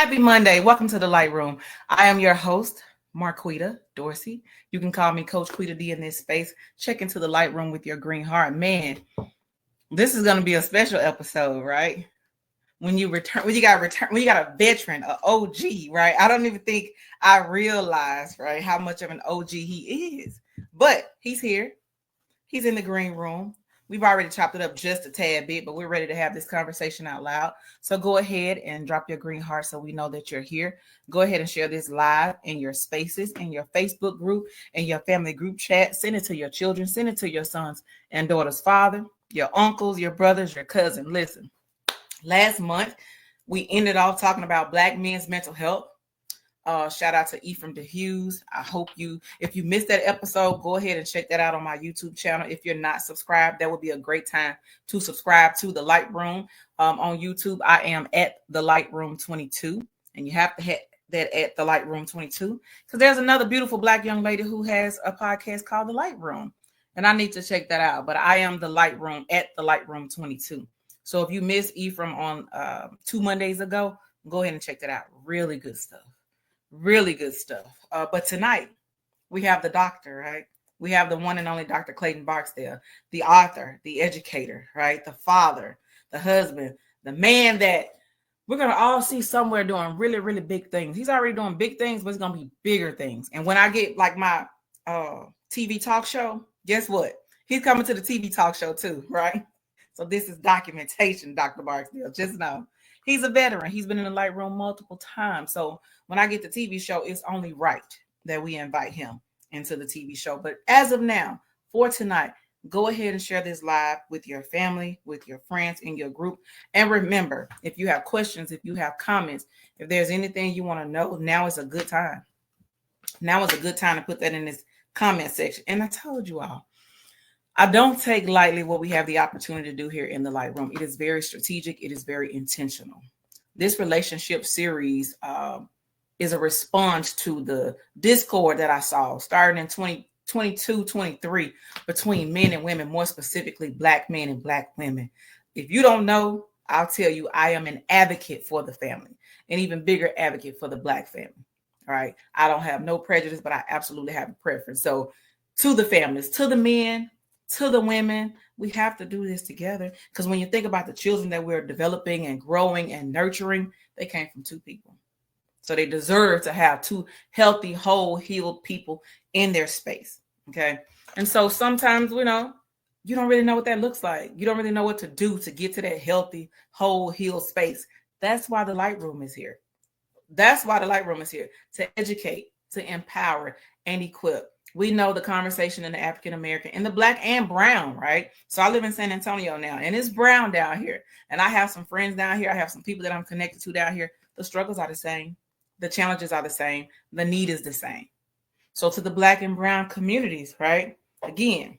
Happy Monday. Welcome to the Light Room. I am your host, Marquita Dorsey. You can call me Coach Quita D in this space. Check into the Light Room with your green heart. Man, this is going to be a special episode, right? When you got a veteran, an OG, right? I don't even think I realized, right, how much of an OG he is. But he's here. He's in the green room. We've already chopped it up just a tad bit, but we're ready to have this conversation out loud. So go ahead and drop your green heart so we know that you're here. Go ahead and share this live in your spaces, in your Facebook group, in your family group chat. Send it to your children. Send it to your sons and daughters' father, your uncles, your brothers, your cousin. Listen, last month, we ended off talking about Black men's mental health. Shout out to Ephraim DeHughes. I hope if you missed that episode, go ahead and check that out on my YouTube channel. If you're not subscribed, that would be a great time to subscribe to the Light Room. On YouTube, I am at the Light Room 22, and you have to hit that at the Light Room 22 because there's another beautiful Black young lady who has a podcast called the Light Room, and I need to check that out. But I am the Light Room at the Light Room 22. So if you missed Ephraim on 2 Mondays ago, go ahead and check that out. Really good stuff. Really good stuff. But tonight we have the doctor, right? We have the one and only Dr. Clayton Barksdale, the author, the educator, right? The father, the husband, the man that we're going to all see somewhere doing really, really big things. He's already doing big things, but it's going to be bigger things. And when I get like my TV talk show, guess what? He's coming to the TV talk show too, right? So this is documentation, Dr. Barksdale. Just know. He's a veteran. He's been in the Light Room multiple times. So when I get the TV show, it's only right that we invite him into the TV show. But as of now, for tonight, go ahead and share this live with your family, with your friends, in your group. And remember, if you have questions, if you have comments, if there's anything you want to know, now is a good time. Now is a good time to put that in this comment section. And I told you all, I don't take lightly what we have the opportunity to do here in the Light Room. It is very strategic. It is very intentional. This relationship series is a response to the discord that I saw starting in 2022, 23 between men and women, more specifically Black men and Black women. If you don't know, I'll tell you, I am an advocate for the family, an even bigger advocate for the Black family. All right. I don't have no prejudice, but I absolutely have a preference. So to the families, to the men, to the women, we have to do this together because when you think about the children that we're developing and growing and nurturing, they came from two people. So they deserve to have two healthy, whole, healed people in their space. Okay. And so sometimes, you don't really know what that looks like. You don't really know what to do to get to that healthy, whole, healed space. That's why the Light Room is here. That's why the Light Room is here, to educate, to empower, and equip. We know the conversation in the African American, in the Black and brown, right? So I live in San Antonio now, and it's brown down here. And I have some friends down here. I have some people that I'm connected to down here. The struggles are the same. The challenges are the same. The need is the same. So to the Black and brown communities, right? Again,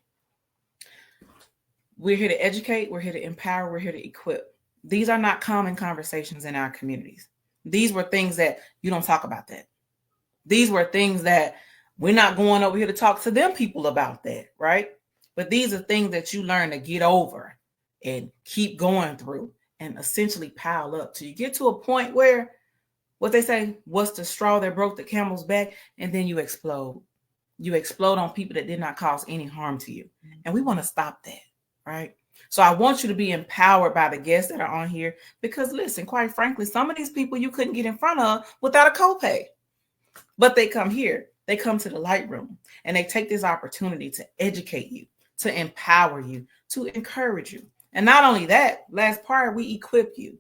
we're here to educate. We're here to empower. We're here to equip. These are not common conversations in our communities. These were things that you don't talk about that. These were things that we're not going over here to talk to them people about that, right? But these are things that you learn to get over and keep going through and essentially pile up till you get to a point where what they say, what's the straw that broke the camel's back? And then you explode. You explode on people that did not cause any harm to you. And we want to stop that, right? So I want you to be empowered by the guests that are on here because listen, quite frankly, some of these people you couldn't get in front of without a copay, but they come here. They come to the Light Room and they take this opportunity to educate you, to empower you, to encourage you. And not only that, last part, we equip you.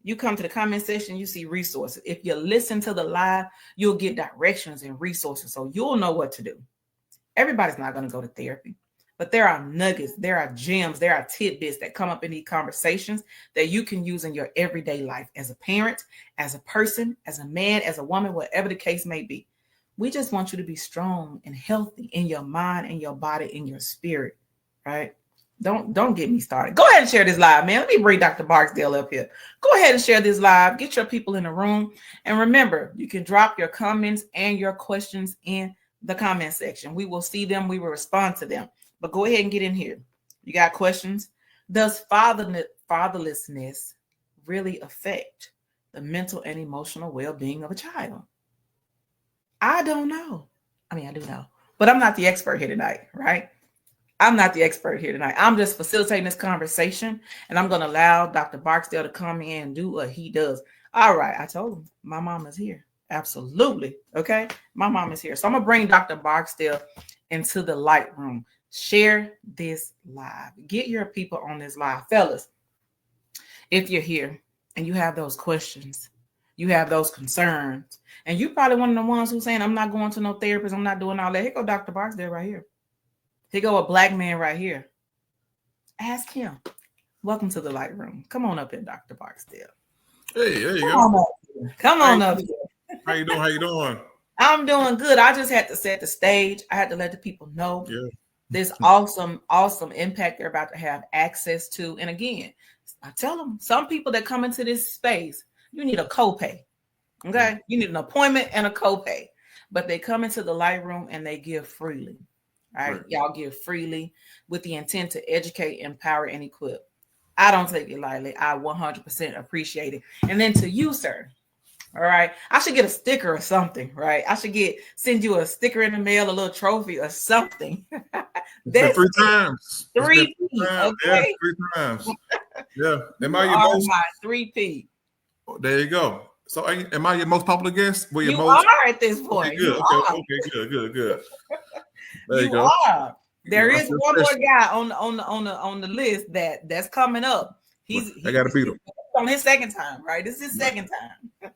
You come to the comment section, you see resources. If you listen to the live, you'll get directions and resources. So you'll know what to do. Everybody's not going to go to therapy, but there are nuggets, there are gems, there are tidbits that come up in these conversations that you can use in your everyday life as a parent, as a person, as a man, as a woman, whatever the case may be. We just want you to be strong and healthy in your mind, in your body, in your spirit, right? Don't get me started. Go ahead and share this live, man. Let me bring Dr. Barksdale up here. Go ahead and share this live. Get your people in the room. And remember, you can drop your comments and your questions in the comment section. We will see them. We will respond to them. But go ahead and get in here. You got questions? Does fatherlessness really affect the mental and emotional well-being of a child? I don't know. I mean, I do know, but I'm not the expert here tonight, right? I'm not the expert here tonight. I'm just facilitating this conversation, and I'm going to allow Dr. Barksdale to come in and do what he does. All right. I told him my mom is here. Absolutely. Okay. My mom is here. So I'm going to bring Dr. Barksdale into the light room. Share this live. Get your people on this live. Fellas, if you're here and you have those questions, you have those concerns, and you're probably one of the ones who's saying, I'm not going to no therapist, I'm not doing all that. Here go Dr. Barksdale right here. Here go a black man right here. Ask him. Welcome to the light room. Come on up here, Dr. Barksdale. Hey, there you go. Come on up here. How you doing? How you doing? I'm doing good. I just had to set the stage. I had to let the people know this awesome impact they're about to have access to. And again, I tell them, some people that come into this space, you need a copay. Okay? You need an appointment and a copay. But they come into the light room and they give freely. Right? Y'all give freely with the intent to educate, empower, and equip. I don't take it lightly. I 100% appreciate it. And then to you, sir. All right. I should get a sticker or something, right? I should send you a sticker in the mail, a little trophy or something. That's 3 times. 3P. Okay. Yeah, 3 times. Yeah. Am I your most 3P? There you go. So am I your most popular guest? You are at this point. Okay, good. Okay, good. There you go. Are. There is one more guy on the list that's coming up. I gotta beat him on his second time, right? This is his second time.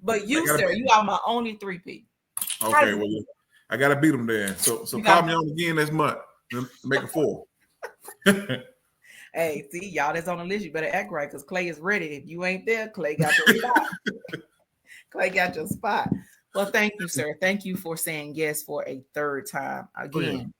But you, sir, you are my only 3P. Okay, well, I gotta beat him then. So call me on again this month. Make it 4. Hey, see, y'all that's on the list, you better act right because Clay is ready. If you ain't there, Clay got your spot. Clay got your spot. Well, thank you, sir. Thank you for saying yes for a 3rd time. Again,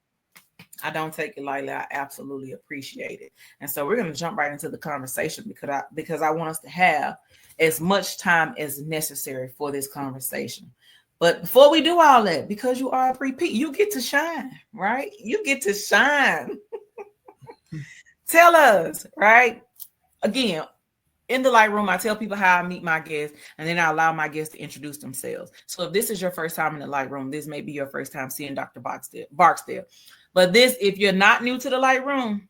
I don't take it lightly. I absolutely appreciate it. And so we're going to jump right into the conversation because I want us to have as much time as necessary for this conversation. But before we do all that, because you are a 3P, you get to shine, right? You get to shine. Tell us, right? Again, in the light room, I tell people how I meet my guests, and then I allow my guests to introduce themselves. So if this is your first time in the light room, this may be your first time seeing Dr. Barksdale. But if you're not new to the light room,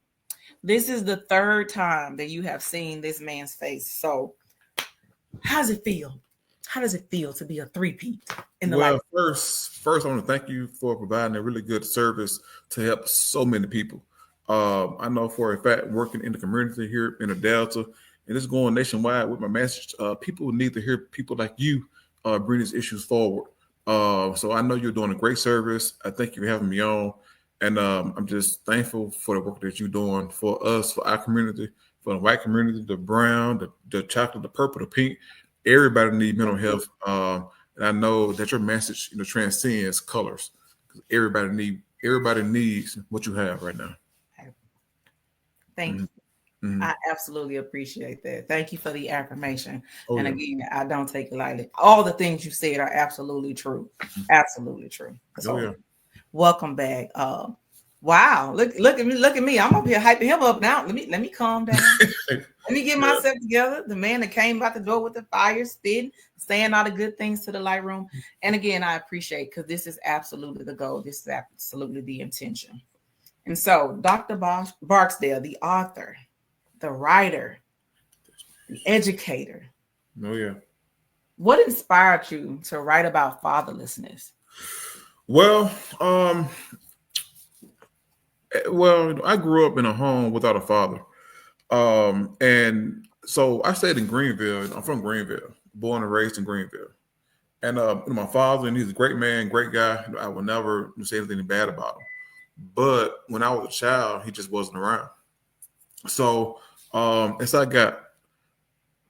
this is the 3rd time that you have seen this man's face. So how does it feel? How does it feel to be a 3P in the light room? Well, first, I want to thank you for providing a really good service to help so many people. I know for a fact, working in the community here in the Delta, and it's going nationwide with my message, people need to hear people like you bring these issues forward. So I know you're doing a great service. I thank you for having me on. And I'm just thankful for the work that you're doing for us, for our community, for the white community, the brown, the chocolate, the purple, the pink. Everybody needs mental health. And I know that your message, transcends colors. Everybody needs what you have right now. Thank you. Mm-hmm. I absolutely appreciate that. Thank you for the affirmation. Again, I don't take it lightly. All the things you said are absolutely true. Absolutely true. So, welcome back. Wow, look at me. I'm up here hyping him up now. Let me calm down. Let me get myself together. The man that came out the door with the fire, spitting, saying all the good things to the light room. And again, I appreciate because this is absolutely the goal. This is absolutely the intention. And so, Dr. Barksdale, the author, the writer, the educator. Oh, yeah. What inspired you to write about fatherlessness? Well, I grew up in a home without a father. And so I stayed in Greenville. I'm from Greenville, born and raised in Greenville. And my father, and he's a great man, great guy. I would never say anything bad about him. But when I was a child, he just wasn't around. So as I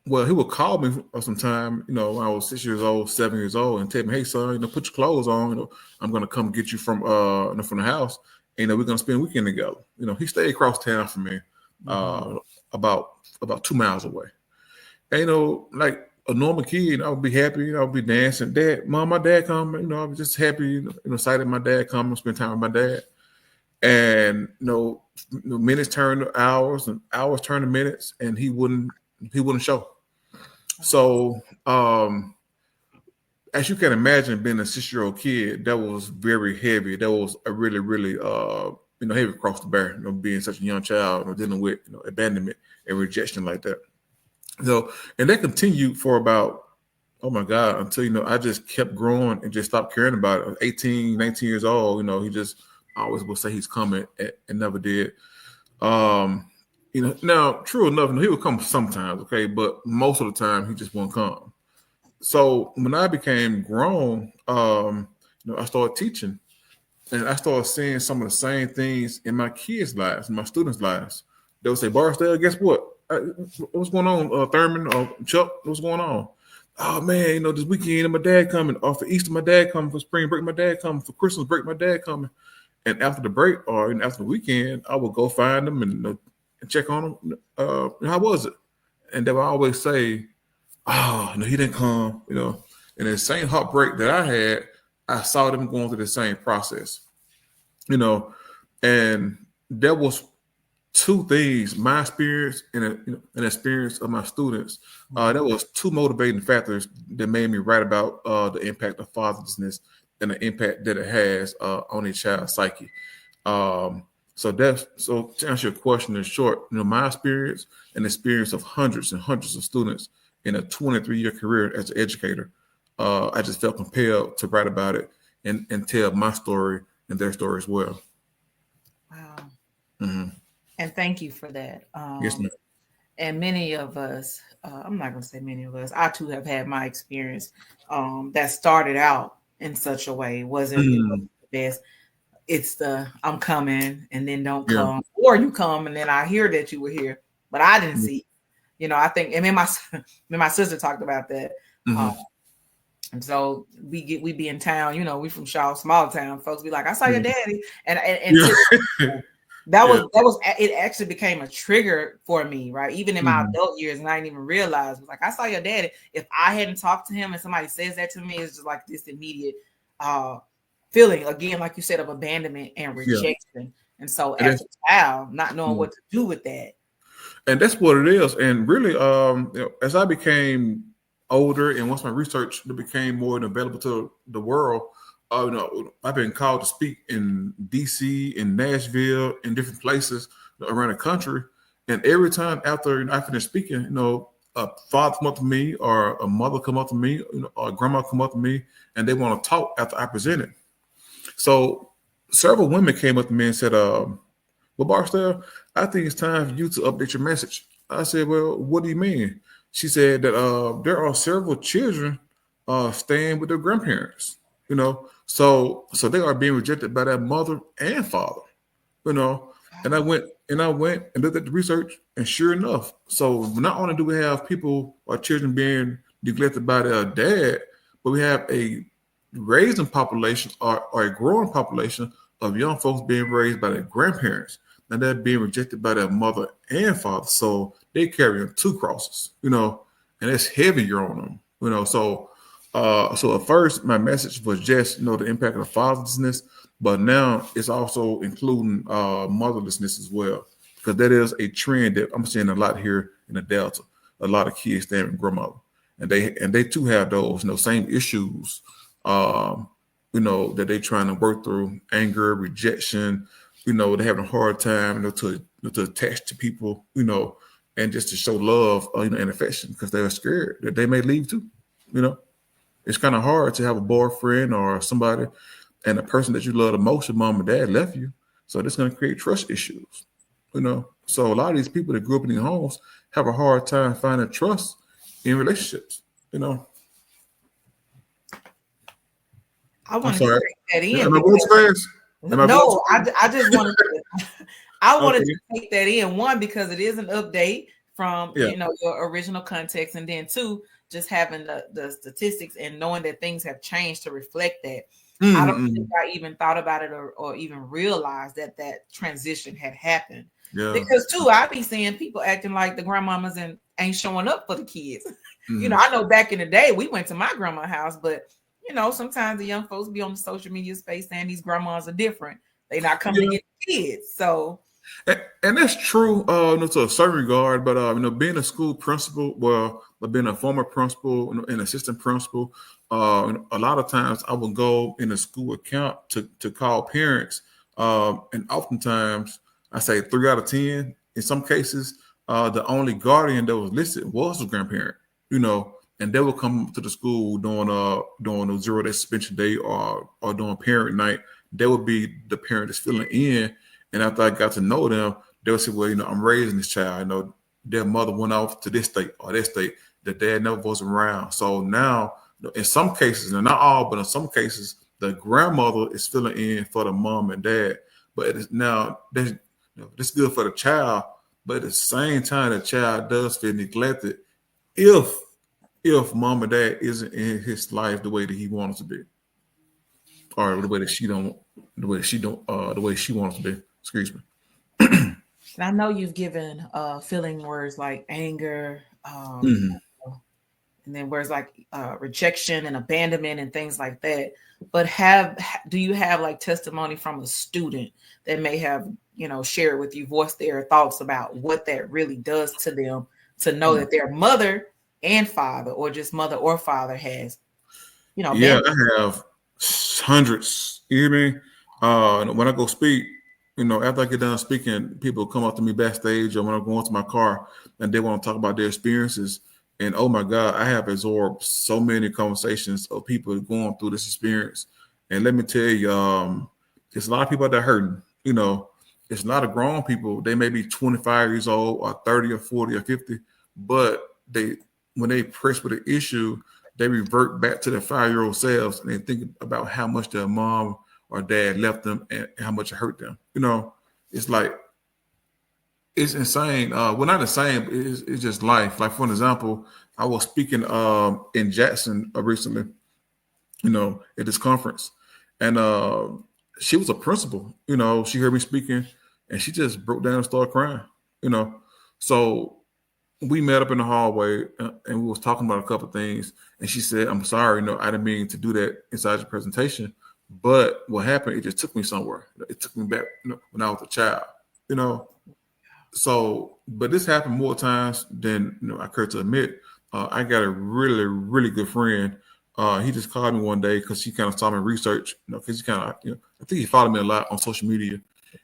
he would call me sometime, when I was 6 years old, 7 years old, and tell me, hey, son, put your clothes on. I'm going to come get you from the house. And we're going to spend a weekend together. He stayed across town from me, about 2 miles away. And, like a normal kid, I would be happy. I would be dancing. My dad come. I was just happy, excited my dad come and spend time with my dad. And, minutes turned to hours and hours turned to minutes, and he wouldn't show. So, as you can imagine, being a 6-year-old kid, that was very heavy. That was a really, really, heavy across the bear. Being such a young child, dealing with abandonment and rejection like that. So, and that continued for about, oh my God, until I just kept growing and just stopped caring about it. 18, 19 years old, he just always would say he's coming and never did. Now, true enough, he would come sometimes, okay, but most of the time he just won't come. So when I became grown, I started teaching, and I started seeing some of the same things in my kids' lives, in my students' lives. They would say, "Barksdale, guess what? What's going on, Thurman or Chuck? What's going on? Oh man, this weekend, my dad coming. Or for Easter, my dad coming. For spring break, my dad coming. For Christmas break, my dad coming." And after the break or after the weekend, I would go find them and check on them. How was it? And they would always say, "Oh, no, he didn't come." And the same heartbreak that I had, I saw them going through the same process. And there was two things: my experience and an experience of my students. There was two motivating factors that made me write about the impact of fatherlessness and the impact that it has on a child's psyche. So to answer your question in short, my experience and experience of hundreds and hundreds of students in a 23-year career as an educator, I just felt compelled to write about it and tell my story and their story as well. Wow. Mm-hmm. And thank you for that. Yes, ma'am. And many of us, I'm not going to say many of us, I too have had my experience that started out in such a way. It wasn't the best. It's the I'm coming and then don't come, or you come and then I hear that you were here, but I didn't see. I think, and then my sister talked about that. And so we be in town, we from Shaw, small town. Folks be like, "I saw your daddy," and that was it. Actually became a trigger for me, right? Even in my adult years, and I didn't even realize. It was like, I saw your daddy. If I hadn't talked to him and somebody says that to me, it's just like this immediate feeling, again, like you said, of abandonment and rejection. And so as a child, not knowing what to do with that. And that's what it is. And really, as I became older and once my research became more available to the world, I've been called to speak in DC, in Nashville, in different places around the country. And every time after I finish speaking, a father come up to me or a mother come up to me, or a grandma come up to me, and they want to talk after I presented. So several women came up to me and said, "Well, Barksdale, I think it's time for you to update your message." I said, "Well, what do you mean?" She said that there are several children staying with their grandparents, so they are being rejected by their mother and father, And I went and looked at the research, and sure enough, so not only do we have people or children being neglected by their dad, but we have a raising population or a growing population of young folks being raised by their grandparents. And they're being rejected by their mother and father. So they carry two crosses, and it's heavier on them, So at first my message was just, the impact of fatherlessness, but now it's also including motherlessness as well, because that is a trend that I'm seeing a lot here in the Delta. A lot of kids staying with grandmother, and they too have those, same issues, that they're trying to work through: anger, rejection. They're having a hard time, to attach to people, and just to show love, and affection, because they're scared that they may leave too. It's kind of hard to have a boyfriend or somebody, and the person that you love the most, your mom and dad, left you. So that's going to create trust issues. So a lot of these people that grew up in these homes have a hard time finding trust in relationships. I wanted to take that in. Am I going fast? No, I just wanted to, I wanted to take that in. One, because it is an update from your original context, and then two, just having the statistics and knowing that things have changed to reflect that. I don't think I even thought about it or even realized that transition had happened. Yeah. Because too, I be seeing people acting like the grandmamas and ain't showing up for the kids. I know back in the day we went to my grandma's house, but sometimes the young folks be on the social media space saying these grandmas are different. They not coming to get the kids. So, and that's true, to a certain regard. But being a school principal, well, but being a former principal and an assistant principal, a lot of times I would go in the school account to call parents, and oftentimes I say 3 out of 10. In some cases, the only guardian that was listed was the grandparent. And they would come to the school during a 0-day suspension day or during parent night. They would be the parent that's filling in. And after I got to know them, they would say, well, I'm raising this child. Their mother went off to this state or that state. The dad never was around. So now, in some cases, and not all, but in some cases, the grandmother is filling in for the mom and dad. But now, this is good for the child. But at the same time, the child does feel neglected if mom and dad isn't in his life the way that he wants to be, or the way she wants to be. Excuse me. And I know you've given feeling words like anger, and then words like rejection and abandonment and things like that. But do you have like testimony from a student that may have, shared with you, voiced their thoughts about what that really does to them to know that their mother and father, or just mother or father, has, Yeah, I have hundreds. You hear me? When I go speak, after I get done speaking, people come up to me backstage or when I go into my car and they want to talk about their experiences. And oh my God, I have absorbed so many conversations of people going through this experience. And let me tell you, there's a lot of people out there hurting. It's a lot of grown people. They may be 25 years old or 30 or 40 or 50, but when they press with the issue, they revert back to their 5-year-old selves and they think about how much their mom or dad left them and how much it hurt them. It's like, it's insane. Well, not insane, but it's just life. Like, for an example, I was speaking in Jackson recently, at this conference. And she was a principal. She heard me speaking and she just broke down and started crying, So we met up in the hallway and we was talking about a couple of things. And she said, I'm sorry, I didn't mean to do that inside your presentation. But what happened, it just took me somewhere. It took me back when I was a child, So, but this happened more times than I care to admit. I got a really, really good friend. He just called me one day because he kind of saw me research, because he kind of, I think he followed me a lot on social media.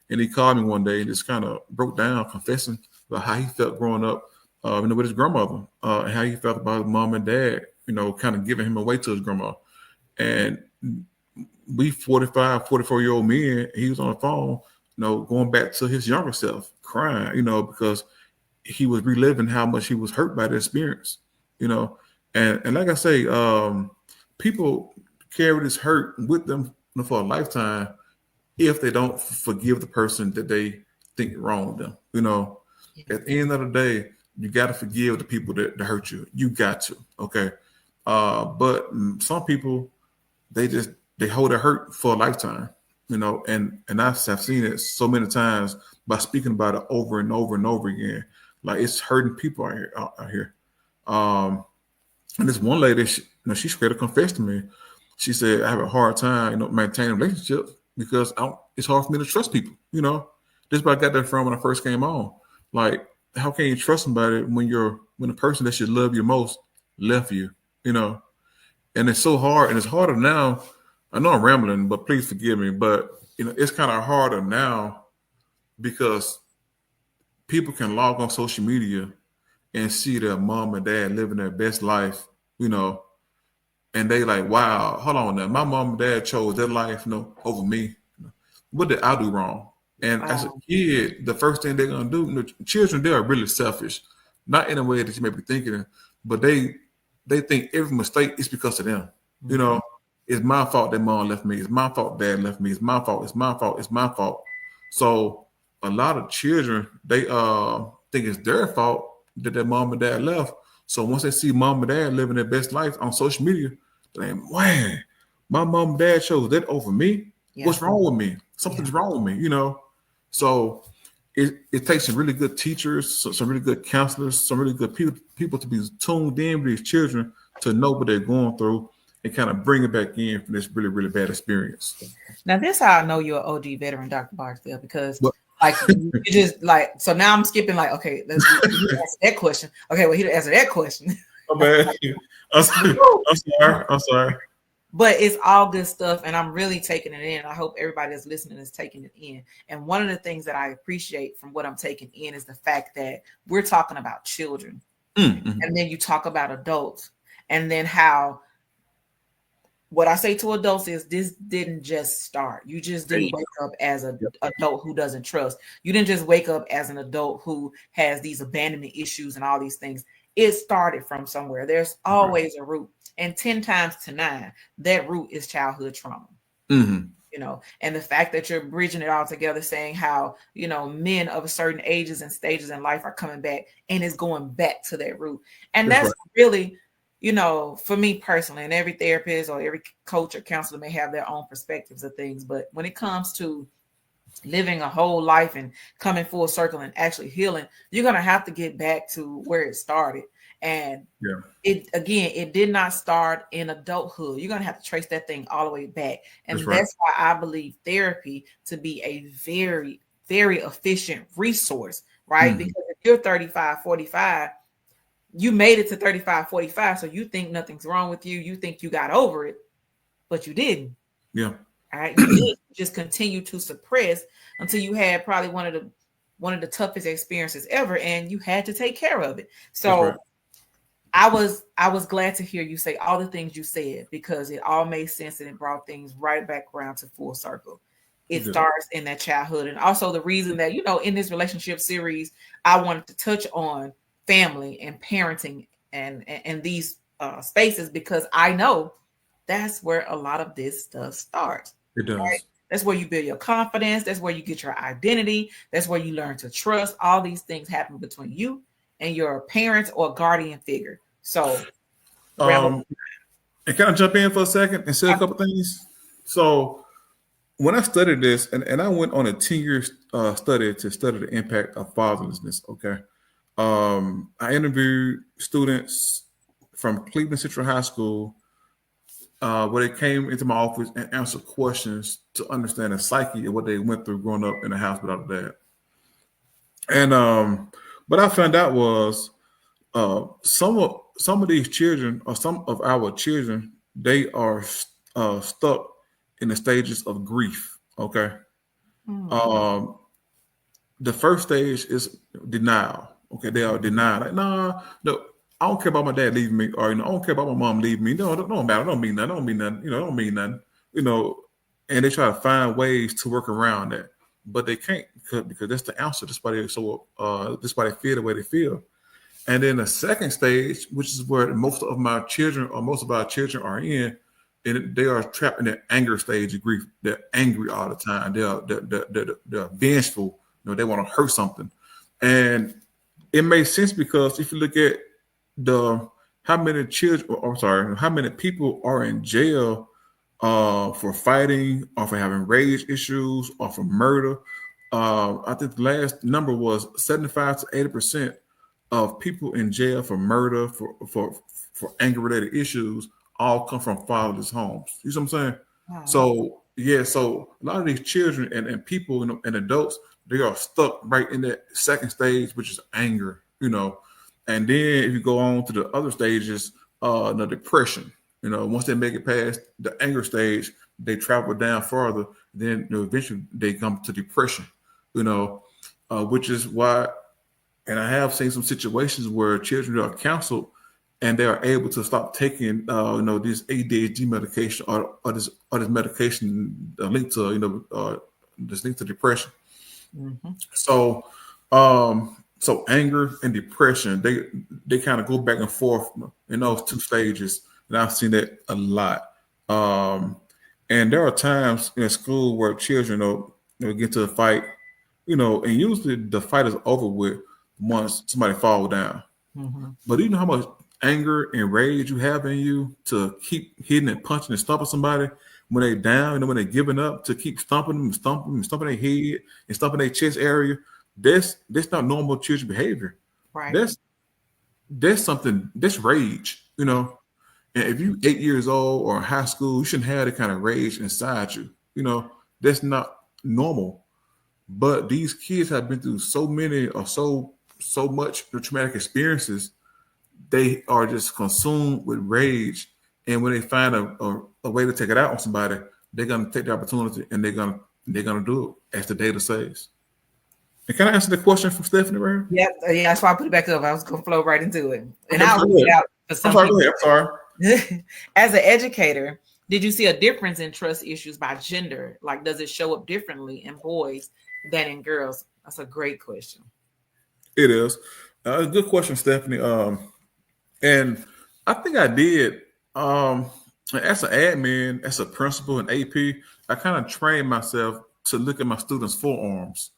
And he called me one day and just kind of broke down, confessing about how he felt growing up, with his grandmother, and how he felt about his mom and dad, kind of giving him away to his grandma. And we 45, 44-year-old men, he was on the phone, going back to his younger self, crying, because he was reliving how much he was hurt by the experience, and like I say, people carry this hurt with them for a lifetime if they don't forgive the person that they think wronged them. At the end of the day, you got to forgive the people that hurt you. You got to, okay? But some people, they hold their hurt for a lifetime, and I've seen it so many times by speaking about it over and over and over again. Like, it's hurting people out here. And this one lady, she straight up confessed to me. She said, I have a hard time, maintaining relationships because it's hard for me to trust people, This is where I got that from when I first came on. Like, how can you trust somebody when the person that should love you most left you, And it's so hard, and it's harder now. I know I'm rambling, but please forgive me. But it's kind of harder now because people can log on social media and see their mom and dad living their best life, and they like, wow, hold on now. My mom and dad chose their life, over me. What did I do wrong? And as a kid, the first thing they're gonna do, children, they are really selfish, not in a way that you may be thinking, but they think every mistake is because of them. It's my fault that mom left me. It's my fault dad left me. It's my fault. It's my fault. It's my fault. So a lot of children, they think it's their fault that their mom and dad left. So once they see mom and dad living their best life on social media, they're like, man, my mom and dad chose that over me. Yeah. What's wrong with me? Something's wrong with me, So it takes some really good teachers, some really good counselors, some really good people to be tuned in with these children to know what they're going through and kind of bring it back in from this really, really bad experience. Now, this is how I know you're an OG veteran, Dr. Barksdale, because you just so now I'm skipping okay, let's answer that question. Okay, well, he answered that question. My bad. I'm sorry. I'm sorry. I'm sorry. But it's all good stuff, and I'm really taking it in. I hope everybody that's listening is taking it in. And one of the things that I appreciate from what I'm taking in is the fact that we're talking about children, Mm-hmm. and then you talk about adults, and then how what I say to adults is this didn't just start. You just didn't wake up as an Yep. adult who doesn't trust. You didn't just wake up as an adult who has these abandonment issues and all these things. It started from somewhere. There's always a root. And 10 times to 9, that root is childhood trauma. Mm-hmm. And the fact that you're bridging it all together, saying how, men of a certain ages and stages in life are coming back, and it's going back to that root. And That's that's right. really, for me personally, and every therapist or every coach or counselor may have their own perspectives of things. But when it comes to living a whole life and coming full circle and actually healing, you're going to have to get back to where it started. And Yeah. it did not start in adulthood. You're going to have to trace that thing all the way back. And That's right. that's why I believe therapy to be a very, very efficient resource, right? Mm-hmm. Because if you're 35, 45, you made it to 35, 45. So you think nothing's wrong with you. You think you got over it, but you didn't. Yeah. All right. You did just continue to suppress until you had probably one of the toughest experiences ever, and you had to take care of it. So That's right. I was glad to hear you say all the things you said, because it all made sense and it brought things right back around to full circle. It Good. starts in that childhood. And also the reason that, in this relationship series, I wanted to touch on family and parenting and these spaces, because I know that's where a lot of this stuff starts. It Right? does. That's where you build your confidence. That's where you get your identity. That's where you learn to trust. All these things happen between you and your parents or guardian figure. So, And can I jump in for a second and say a couple things? So when I studied this, and I went on a 10-year study to study the impact of fatherlessness. Okay. I interviewed students from Cleveland Central High School where they came into my office and answered questions to understand the psyche of what they went through growing up in a house without a dad. And what I found out was some of these children, or some of our children, they are stuck in the stages of grief. Okay. The first stage is denial. Okay, they are denied. Like, nah, no, I don't care about my dad leaving me, or I don't care about my mom leaving me. No, don't matter. Don't mean nothing. Don't mean nothing. Don't mean nothing. You know, and they try to find ways to work around that, but they can't, because that's the answer. That's why they that's why they feel the way they feel. And then the second stage, which is where most of my children or most of our children are in, and they are trapped in that anger stage of grief. They're angry all the time. They're vengeful. They want to hurt something, and it makes sense because if you look at the how many children, or I'm sorry, how many people are in jail for fighting, or for having rage issues, or for murder. I think the last number was 75 to 80% of people in jail for murder, for anger related issues, all come from fatherless homes. You see what I'm saying? wow. So yeah, so a lot of these children and people and adults, they are stuck right in that second stage, which is anger. And then if you go on to the other stages, the depression. Once they make it past the anger stage, they travel down further. Then eventually they come to depression. Which is why. And I have seen some situations where children are counseled and they are able to stop taking, this ADHD medication or this medication linked to, this linked to depression. Mm-hmm. So anger and depression, they kind of go back and forth in those two stages, and I've seen that a lot. And there are times in school where children get to a fight, and usually the fight is over with once somebody falls down. Mm-hmm. But do you know how much anger and rage you have in you to keep hitting and punching and stomping somebody when they're down, when they're giving up, to keep stomping them and stomping them and stomping their head and stomping their chest area? That's not normal children behavior. Right. That's something, that's rage, And if you 8 years old or in high school, you shouldn't have that kind of rage inside you. That's not normal. But these kids have been through so many or so much traumatic experiences they are just consumed with rage, and when they find a way to take it out on somebody, they're gonna take the opportunity and they're gonna do it, as the data says. And can I answer the question from Stephanie right here? Yep. Yeah, that's why I put it back up. I was gonna flow right into it. And Okay, I'll go read it ahead. out for I'm some sorry. people. Go ahead. I'm sorry. As an educator, did you see a difference in trust issues by gender? Like, does it show up differently in boys than in girls? That's a great question. It is a good question, Stephanie. And I think I did. As an admin, as a principal in AP, I kind of trained myself to look at my students' forearms.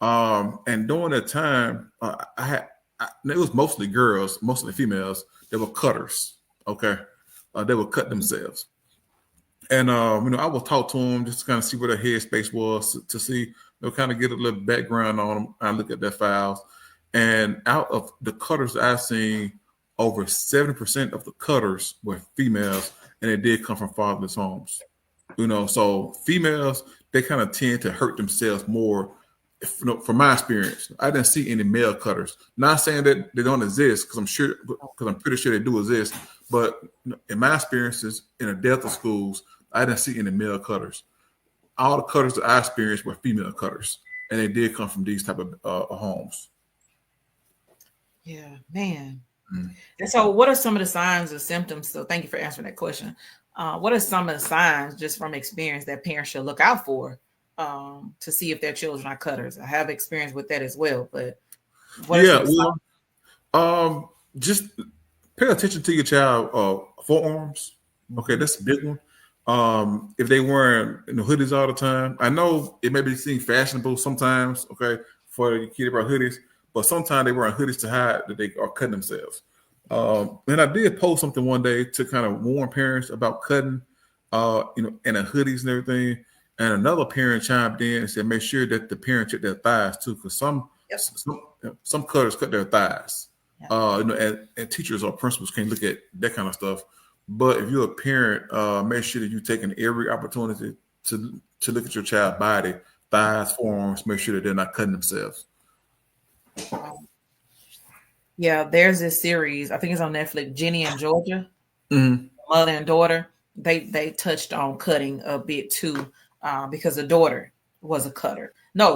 And during that time, it was mostly girls, mostly females. They were cutters. Okay, they would cut themselves. And I would talk to them just to kind of see where their headspace was to see, kind of get a little background on them. I look at their files, and out of the cutters I've seen, over 70% of the cutters were females, and they did come from fatherless homes. So females, they kind of tend to hurt themselves more. From my experience, I didn't see any male cutters. Not saying that they don't exist, because I'm pretty sure they do exist. But in my experiences in the Delta schools, I didn't see any male cutters. All the cutters that I experienced were female cutters, and they did come from these type of homes. Yeah, man. And so, what are some of the signs or symptoms? So, thank you for answering that question. What are some of the signs, just from experience, that parents should look out for to see if their children are cutters? I have experience with that as well, but just pay attention to your child forearms. Okay, that's a big one. If they wearing hoodies all the time, I know it may be seen fashionable sometimes. Okay, for your kid to wear hoodies, but sometimes they wearing hoodies to hide that they are cutting themselves. And I did post something one day to kind of warn parents about cutting, and the hoodies and everything. And another parent chimed in and said, make sure that the parent check their thighs too, because some cutters cut their thighs. And teachers or principals can't look at that kind of stuff. But if you're a parent, make sure that you're taking every opportunity to look at your child's body, thighs, forearms, make sure that they're not cutting themselves. Yeah, there's this series, I think it's on Netflix, Jenny and Georgia, Mm-hmm. mother and daughter. They touched on cutting a bit too, because the daughter was a cutter. No,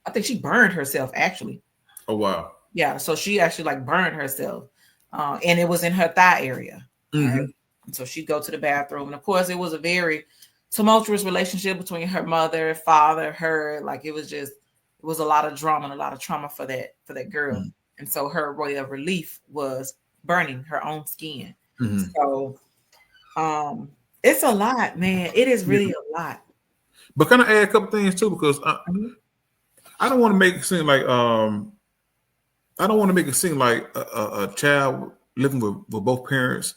I think she burned herself actually. Oh wow. Yeah, so she actually like burned herself, and it was in her thigh area. Mm-hmm. Right? And so she'd go to the bathroom, and of course, it was a very tumultuous relationship between her mother, father, her. Like it was a lot of drama and a lot of trauma for that girl. Mm-hmm. And so her way of relief was burning her own skin. Mm-hmm. So, it's a lot, man. It is really a lot. But can I add a couple things too? Because I don't want to make it seem like a child living with both parents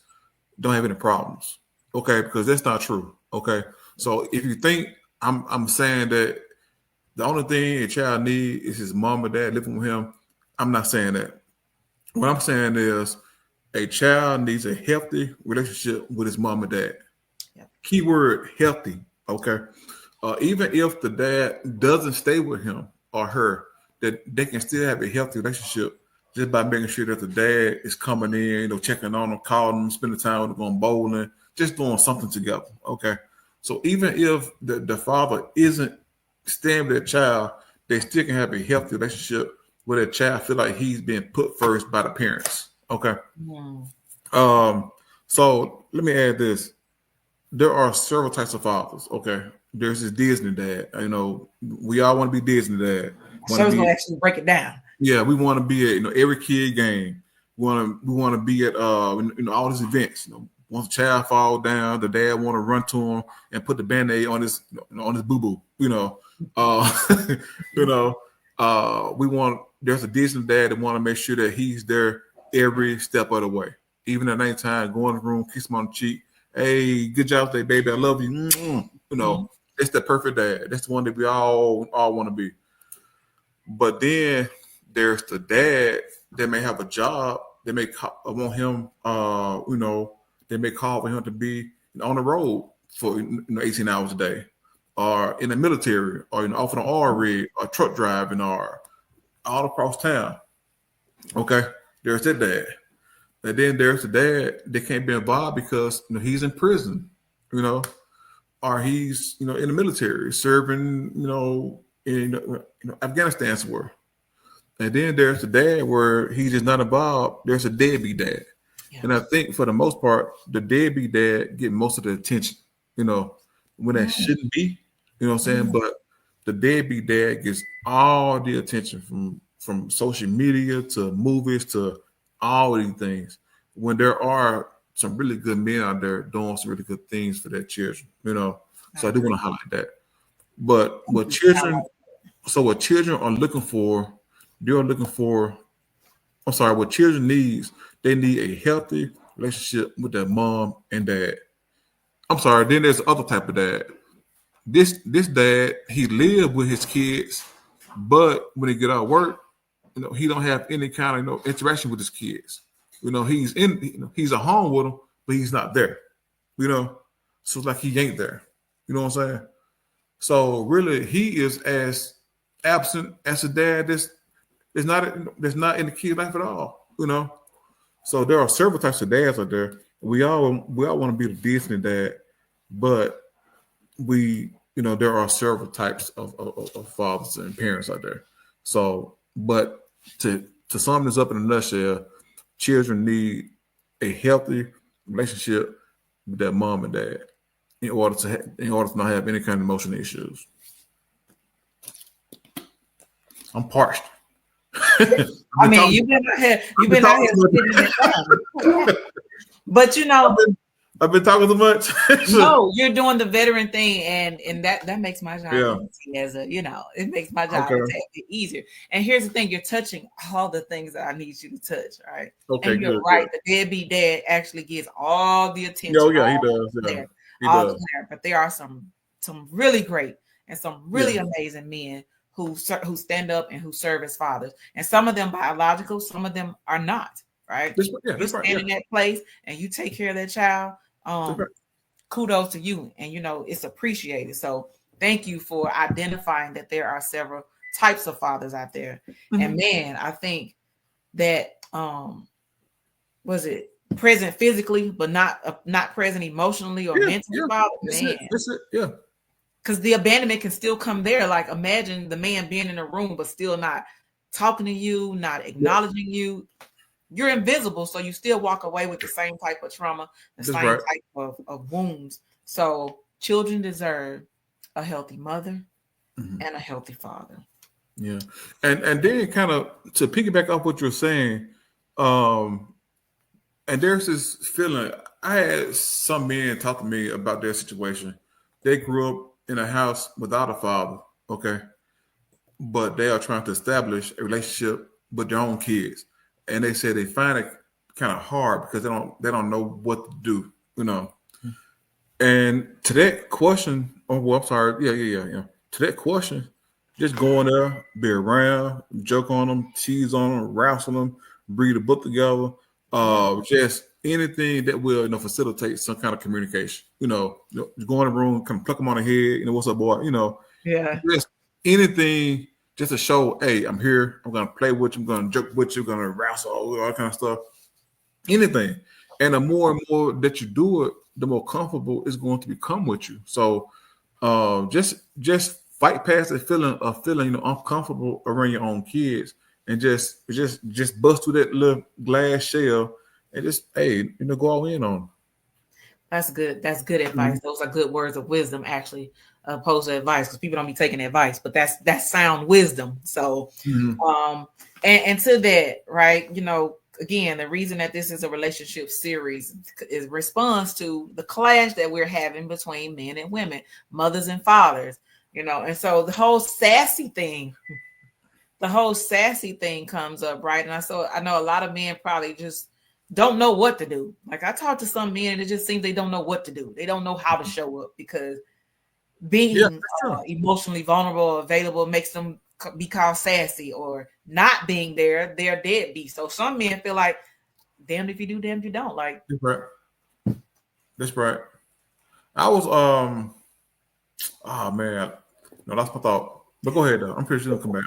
don't have any problems. Okay, because that's not true. Okay, so if you think I'm saying that the only thing a child needs is his mom or dad living with him, I'm not saying that. What I'm saying is a child needs a healthy relationship with his mom and dad. Yep. Keyword healthy. Okay. Even if the dad doesn't stay with him or her, that they can still have a healthy relationship just by making sure that the dad is coming in, checking on them, calling them, spending time with them, going bowling, just doing something together. Okay. So even if the father isn't staying with that child, they still can have a healthy relationship where that child feel like he's being put first by the parents. Okay. So let me add this. There are several types of fathers. Okay. There's this Disney dad. We all want to be Disney dad. So I was going to actually break it down. Yeah, we want to be at every kid game. We want to be at all these events. Once a child fall down, the dad want to run to him and put the Band-Aid on his boo boo. There's a Disney dad that want to make sure that he's there every step of the way. Even at nighttime, go in the room, kiss him on the cheek. Hey, good job today, baby. I love you. It's the perfect dad. That's the one that we all want to be. But then there's the dad that may have a job. They may want him, they may call for him to be on the road for 18 hours a day, or in the military, or off on an R rig, or truck driving, or all across town. Okay, there's that dad. And then there's the dad that can't be involved because he's in prison, you know, or he's in the military serving, in Afghanistan somewhere. And then there's the dad where he's just not involved. There's a deadbeat dad. Yeah. And I think for the most part, the deadbeat dad get most of the attention, when that shouldn't be, what I'm saying? But the deadbeat dad gets all the attention from social media to movies to all these things. When there are some really good men out there doing some really good things for their children, So I do want to highlight that. But what children are looking for, they're looking for, what children needs, they need a healthy relationship with their mom and dad. Then there's the other type of dad. This dad, he live with his kids, but when he get out of work, he don't have any kind of interaction with his kids. He's at home with them, but he's not there. So it's like he ain't there. You know what I'm saying? So really, he is as absent as a dad that's not in the kid's life at all. So there are several types of dads out there. We all want to be the Disney dad, but there are several types of fathers and parents out there. So, but to sum this up in a nutshell, children need a healthy relationship with their mom and dad in order to not have any kind of emotional issues. I'm parched. I mean, you've been out here spitting it down. But I've been talking too much. No, you're doing the veteran thing, and that makes my job easy it makes my job a bit easier. And here's the thing: you're touching all the things that I need you to touch, right? Okay, and you're right. The deadbeat dad actually gets all the attention. He does. Yeah, he does. But there are some really great and some really amazing men who stand up and who serve as fathers, and some of them biological, some of them are not. Right? You stand in that place and you take care of that child. Kudos to you, and it's appreciated. So thank you for identifying that there are several types of fathers out there. And man, I think that was it present physically but not present emotionally or mentally. That's it. Because the abandonment can still come there. Like, imagine the man being in a room but still not talking to you, not acknowledging you. You're invisible, so you still walk away with the same type of trauma, the same type of wounds. So children deserve a healthy mother and a healthy father. Yeah. And then kind of to piggyback off what you're saying, and there's this feeling, I had some men talk to me about their situation. They grew up in a house without a father, okay? But they are trying to establish a relationship with their own kids. And they say they find it kind of hard because they don't know what to do, And to that question, To that question, just go in there, be around, joke on them, tease on them, wrestle them, read a book together, just anything that will facilitate some kind of communication. Go in the room, kind of pluck them on the head, what's up, boy? Just anything. Just to show, hey, I'm here. I'm gonna play with you. I'm gonna joke with you. I'm gonna wrestle, all that kind of stuff. Anything, and the more and more that you do it, the more comfortable it's going to become with you. So, just fight past the feeling of feeling uncomfortable around your own kids, and just bust through that little glass shell, and just go all in on them. That's good. That's good advice. Those are good words of wisdom, actually, opposed to advice, because people don't be taking advice, but that's sound wisdom. So, and to that, right? Again, the reason that this is a relationship series is response to the clash that we're having between men and women, mothers and fathers. And so the whole sassy thing comes up, right? And I know a lot of men probably just don't know what to do. Like, I talk to some men and it just seems they don't know what to do. They don't know how to show up because being emotionally vulnerable, available makes them be called sassy, or not being there, they're deadbeat. So some men feel like, damned if you do, damned if you don't. Like, That's right. I was oh man, no, that's my thought. But go ahead though. I'm pretty sure they'll come back.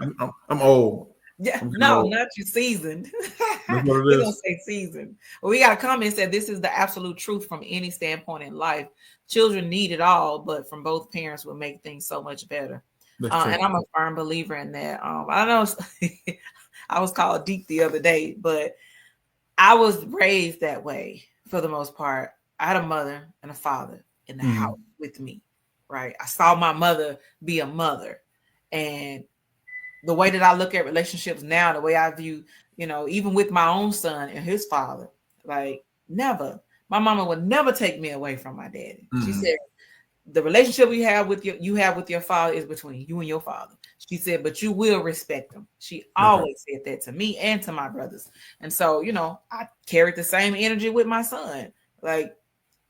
I'm old. Yeah, I'm getting no, old. not you seasoned. That's what it We're gonna is. say seasoned. Well, we got a comment said this is the absolute truth from any standpoint in life. Children need it all, but from both parents will make things so much better. That's And true. I'm a firm believer in that. I know I was called deep the other day, but I was raised that way for the most part. I had a mother and a father in the Mm-hmm. house with me, right? I saw my mother be a mother, and the way that I look at relationships now, the way I view, even with my own son and his father, like never. My mama would never take me away from my daddy. She Mm-hmm. said, the relationship you have with your father is between you and your father. She said, but you will respect them. She That's right. always said that to me and to my brothers. And so, I carried the same energy with my son. Like,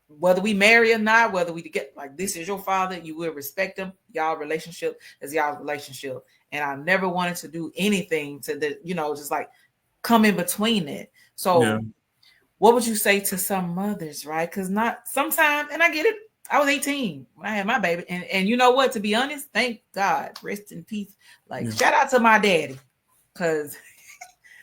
whether we marry or not, whether we get like this is your father, you will respect him. Y'all relationship is y'all relationship. And I never wanted to do anything to just like come in between it. Yeah. So what would you say to some mothers, right? Because not sometimes, and I get it. I was 18 when I had my baby. And you know what? To be honest, thank God. Rest in peace. Like, Yeah. shout out to my daddy. Because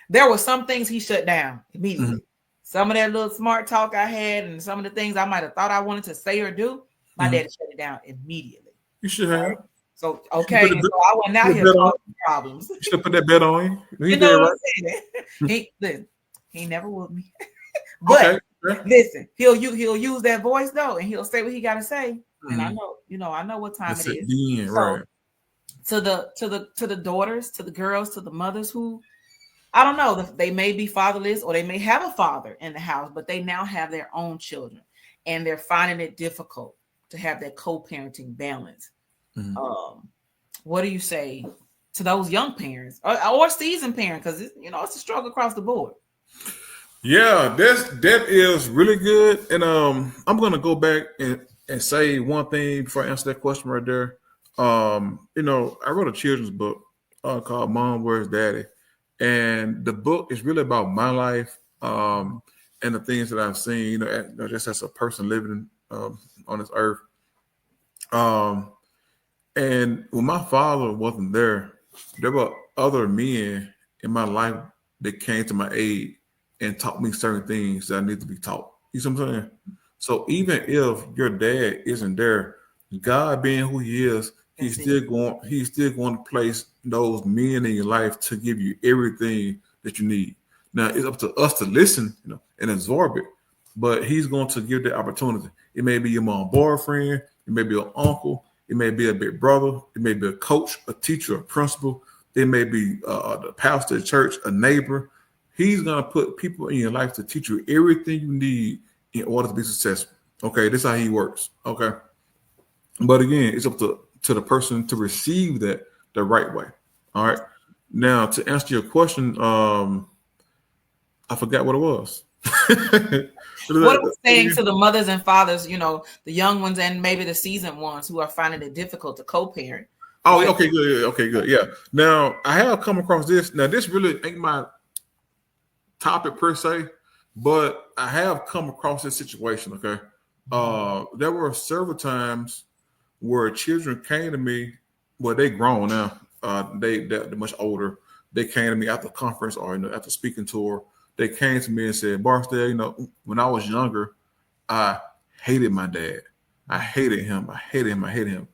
there were some things he shut down Mm-hmm. immediately. Some of that little smart talk I had and some of the things I might have thought I wanted to say or do, my Mm-hmm. daddy shut it down immediately. You should have. So, You should put okay. a And bet, so I wasn't out put a here bet on. causing problems. You should put that bet on you. He You know did what right. I'm saying? Listen, he never would me. But Okay. Okay. listen, he'll use that voice though, and he'll say what he got to say. And I Mm-hmm. know, I know what time it That's it. is. The end. So Right. to the daughters, to the girls, to the mothers who I don't know, they may be fatherless or they may have a father in the house, but they now have their own children, and they're finding it difficult to have that co-parenting balance. Mm-hmm. Um, what do you say to those young parents or seasoned parents? Because it's a struggle across the board. Yeah, that is really good. And I'm gonna go back and say one thing before I answer that question right there. I wrote a children's book called Mom Where's Daddy? And the book is really about my life and the things that I've seen, just as a person living on this earth. Um, and when my father wasn't there were other men in my life that came to my aid and taught me certain things that I need to be taught. You see what I'm saying? So even if your dad isn't there, God being who He is, That's it. He's still going to place those men in your life to give you everything that you need. Now it's up to us to listen, and absorb it. But He's going to give the opportunity. It may be your mom boyfriend, it may be an uncle, it may be a big brother, it may be a coach, a teacher, a principal, it may be the pastor at church, a neighbor. He's gonna put people in your life to teach you everything you need in order to be successful. Okay, this is how He works. Okay, but again, it's up to the person to receive that the right way. All right. Now to answer your question, I forgot what it was. What are we saying to the mothers and fathers, the young ones and maybe the seasoned ones who are finding it difficult to co-parent? Oh, Because okay, good. Okay, good. Yeah. Now I have come across this. Now this really ain't my topic per se, but I have come across this situation. Okay, there were several times where children came to me. Well, they grown now. They're much older. They came to me after conference or after speaking tour. They came to me and said, "Barksdale, when I was younger, I hated my dad. I hated him. I hated him. I hated him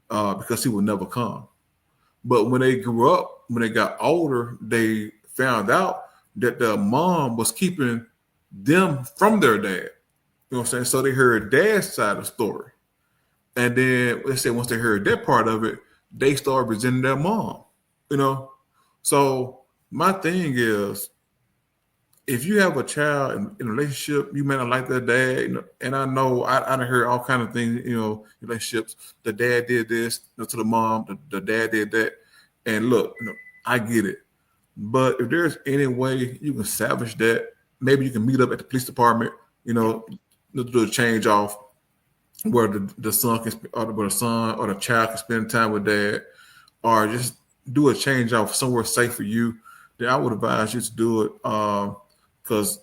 because he would never come." But when they grew up, when they got older, they found out that the mom was keeping them from their dad. You know what I'm saying? So they heard dad's side of the story. And then they said once they heard that part of it, they started resenting their mom. You know? So my thing is if you have a child in a relationship, you may not like their dad, and I know I done heard all kind of things, relationships. The dad did this to the mom, the dad did that, and look, I get it. But if there's any way you can salvage that, maybe you can meet up at the police department, do a change off where the son can, or the son or the child can spend time with dad, or just do a change off somewhere safe for you. Then I would advise you to do it. Because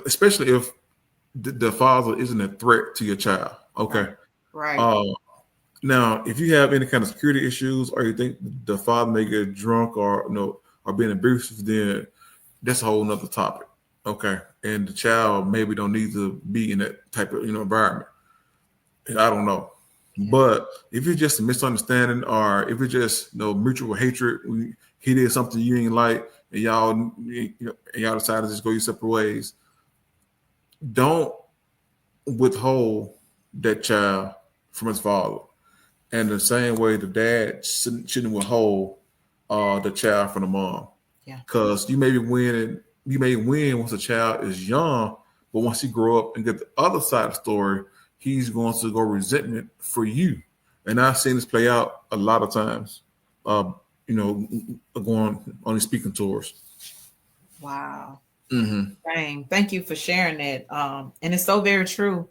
especially if the father isn't a threat to your child. Okay. right. Now, if you have any kind of security issues, or you think the father may get drunk, or or being abusive, then that's a whole nother topic. Okay. And the child maybe don't need to be in that type of environment. I don't know. Yeah. But if it's just a misunderstanding or if it's just mutual hatred, he did something you ain't like and y'all decide to just go your separate ways, don't withhold that child from his father. And the same way the dad shouldn't withhold the child from the mom. Yeah. Because you may win once the child is young, but once he grow up and get the other side of the story, he's going to go resentment for you. And I've seen this play out a lot of times. Going on these speaking tours. Wow. Mm-hmm. Dang. Thank you for sharing that. And it's so very true.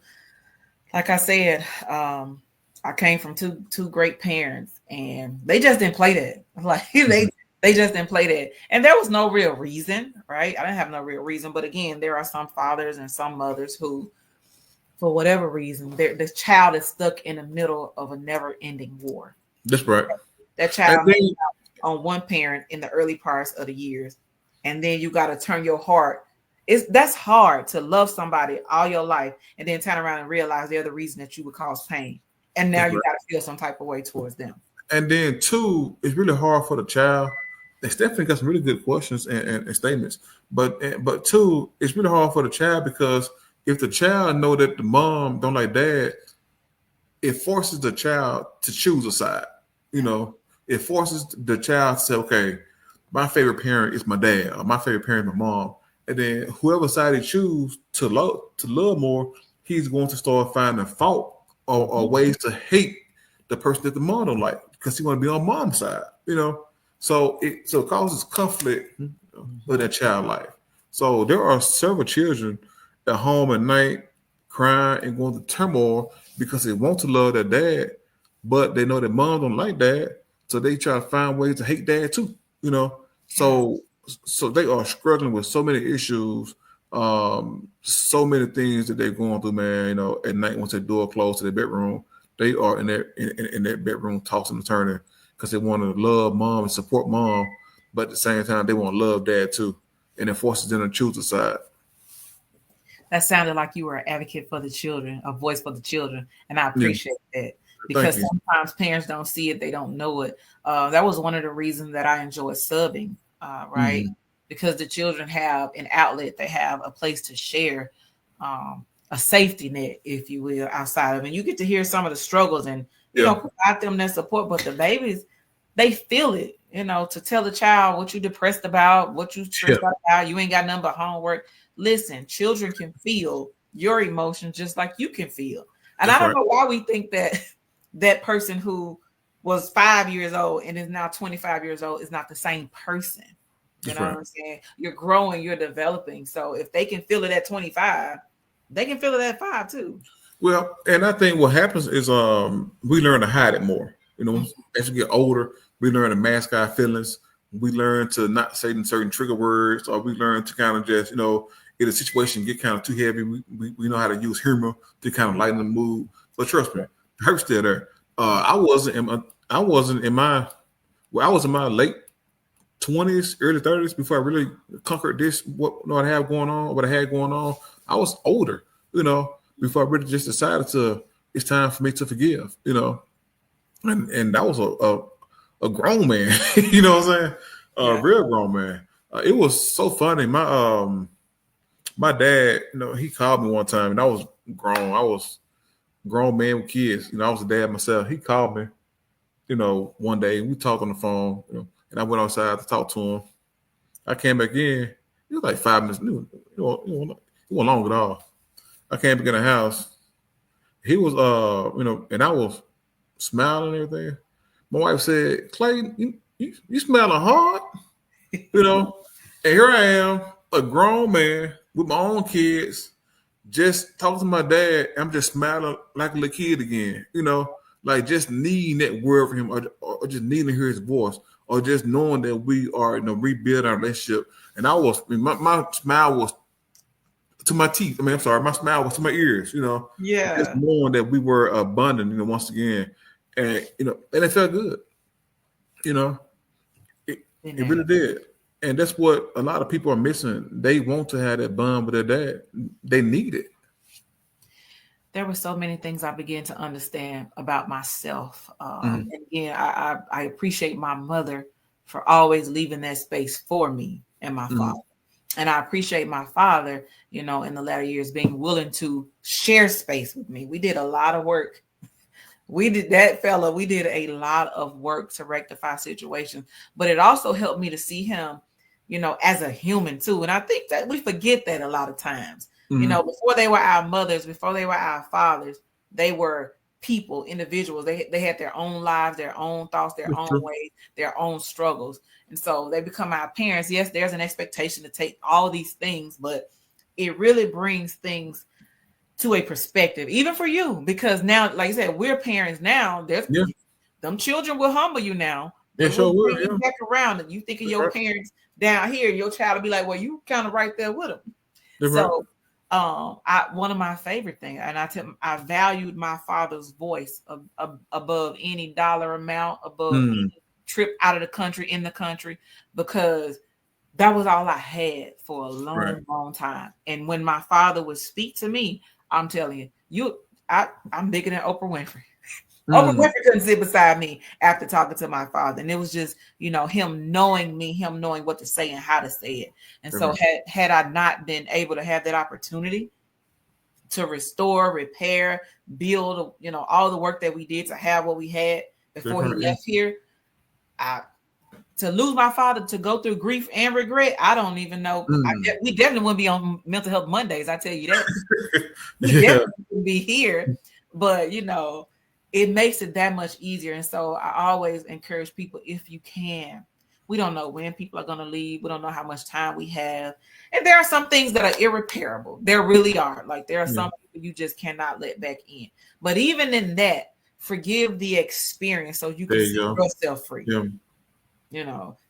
Like I said, I came from two great parents, and they just didn't play that. Like they just didn't play that, and there was no real reason, right? I didn't have no real reason, but again, there are some fathers and some mothers who, for whatever reason, the child is stuck in the middle of a never-ending war. That's right. That child on one parent in the early parts of the years, and then you got to turn your heart. That's hard to love somebody all your life and then turn around and realize they're the reason that you would cause pain. And now you got to feel some type of way towards them. And then two, it's really hard for the child. Stephanie got some really good questions and statements. But two, it's really hard for the child because if the child know that the mom don't like dad, it forces the child to choose a side. It forces the child to say, okay, my favorite parent is my dad, or my favorite parent is my mom. And then whoever side he choose to love more, he's going to start finding fault or ways to hate the person that the mom don't like because he want to be on mom's side, So it causes conflict with that child life. So there are several children at home at night crying and going through turmoil because they want to love their dad, but they know that mom don't like dad, so they try to find ways to hate dad too, So they are struggling with so many issues, so many things that they're going through, man. At night once their door closed to their bedroom, they are in their bedroom tossing and turning because they want to love mom and support mom, but at the same time they want to love dad too, and it forces them to choose a side. That sounded like you were an advocate for the children, a voice for the children, and I appreciate that because sometimes parents don't see it, they don't know it. That was one of the reasons that I enjoy subbing. Right? Mm-hmm. Because the children have an outlet, they have a place to share, a safety net, if you will, outside of it. And you get to hear some of the struggles and provide them that support. But the babies, they feel it, to tell the child what you're depressed about, what you stressed about, you ain't got nothing but homework. Listen, children can feel your emotions just like you can feel. And I don't know why we think that person who was 5 years old and is now 25 years old is not the same person. You know what I'm saying? You're growing, you're developing. So if they can feel it at 25, they can feel it at 5 too. Well, and I think what happens is we learn to hide it more. As we get older, we learn to mask our feelings. We learn to not say certain trigger words, or we learn to kind of just, if a situation get kind of too heavy, we know how to use humor to kind of lighten the mood. But trust me, the hurt's still there. I was in my late 20s, early 30s before I really conquered what I had going on. I was older, before I really just decided it's time for me to forgive, and that was a grown man, you know what I'm saying? A real grown man. It was so funny. My dad, he called me one time and I was grown. I was a grown man with kids. I was a dad myself. He called me, one day and we talked on the phone, and I went outside to talk to him. I came back in. It was like 5 minutes. It wasn't long at all. I came back in the house. He was, and I was smiling and everything. My wife said, "Clayton, you smelling hard?" And here I am, a grown man with my own kids, just talking to my dad. I'm just smiling like a little kid again, like just needing that word from him, or just needing to hear his voice, or just knowing that we are, rebuilding our relationship. And my smile was to my teeth. My smile was to my ears, just knowing that we were abundant, once again. And, and it felt good, it really did. And that's what a lot of people are missing. They want to have that bond with their dad. They need it. There were so many things I began to understand about myself. Mm-hmm. And again, I appreciate my mother for always leaving that space for me and my Mm-hmm. father. And I appreciate my father, in the latter years being willing to share space with me. We did a lot of work. We did a lot of work to rectify situations, but it also helped me to see him, as a human too. And I think that we forget that a lot of times. Mm-hmm. Before they were our mothers, before they were our fathers, they were people, individuals. They had their own lives, their own thoughts, their That's own true. ways, their own struggles. And so they become our parents. Yes, there's an expectation to take all these things, but it really brings things to a perspective, even for you, because now, like I said, we're parents now. There's Yeah. them children will humble you now, Yeah, but we'll sure will. bring you Yeah. back around. And you think of That's your right. parents down here, your child will be like, well, you kind of right there with them. That's right. So, one of my favorite things, and I valued my father's voice above any dollar amount, above Mm. any trip out of the country, in the country, because that was all I had for a Right. long, long time. And when my father would speak to me, I'm telling you, I'm bigger than Oprah Winfrey. Oprah Mm. Winfrey couldn't sit beside me after talking to my father. And it was just, him knowing me, him knowing what to say and how to say it. And That's so right. had I not been able to have that opportunity to restore, repair, build, all the work that we did to have what we had That's before he right. Yeah. left here, I to lose my father, to go through grief and regret, I don't even know. Mm. We definitely wouldn't be on Mental Health Mondays. I tell you that. We Yeah. definitely wouldn't be here. But it makes it that much easier. And so I always encourage people, if you can. We don't know when people are going to leave. We don't know how much time we have. And there are some things that are irreparable. There really are. Like there are Yeah. some people you just cannot let back in. But even in that, forgive the experience so you There can you set go. yourself free. Yeah.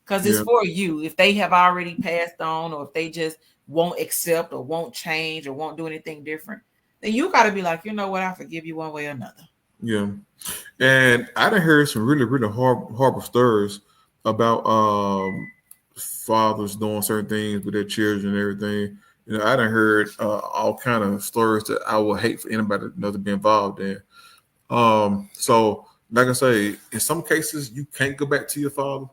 Because it's Yeah. for you. If they have already passed on, or if they just won't accept or won't change or won't do anything different, then you got to be like, you know what, I forgive you one way or another. Yeah. And I done heard some really, really horrible stories about fathers doing certain things with their children and everything. I done heard all kind of stories that I would hate for anybody to be involved in. So like I say, in some cases you can't go back to your father,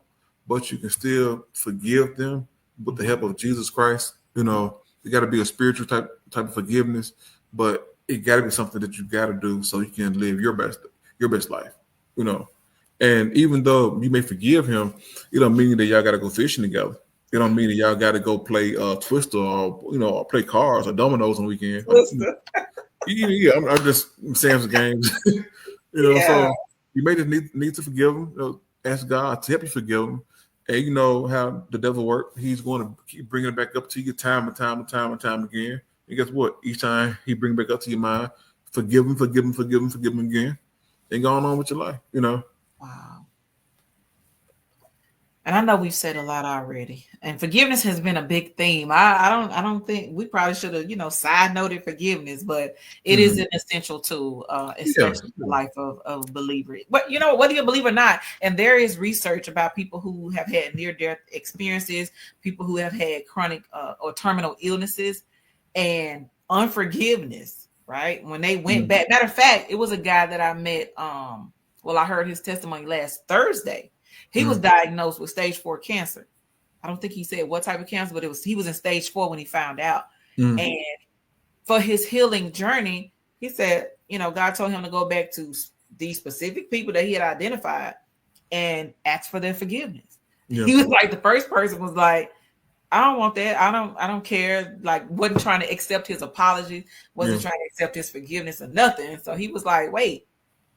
but you can still forgive them with the help of Jesus Christ. It got to be a spiritual type of forgiveness, but it got to be something that you got to do so you can live your best life. You know, and even though you may forgive him, it don't mean that y'all got to go fishing together. It don't mean that y'all got to go play Twister or play cards or dominoes on the weekend. Twister. Yeah, I'm just saying some games. Yeah. So you may just need to forgive him. Ask God to help you forgive him. And you know how the devil works. He's going to keep bringing it back up to you time and time and time and time again. And guess what? Each time he bring it back up to your mind, forgive him, forgive him, forgive him, forgive him again. And going on with your life. Wow. And I know we've said a lot already, and forgiveness has been a big theme. I don't think we probably should have, side noted forgiveness, but it is Mhm. an essential tool, Yeah, especially in the life of a believer. But whether you believe or not, and there is research about people who have had near-death experiences, people who have had chronic or terminal illnesses, and unforgiveness. Right when they went Mhm. back. Matter of fact, it was a guy that I met. I heard his testimony last Thursday. He was Mhm. diagnosed with stage 4 cancer. I don't think he said what type of cancer, but he was in stage 4 when he found out. Mhm. And for his healing journey, he said, God told him to go back to these specific people that he had identified and ask for their forgiveness. Yeah, He was like, the first person was like, I don't want that. I don't care. Like, wasn't trying to accept his apologies, yeah, wasn't trying to accept his forgiveness or nothing. So he was like, wait,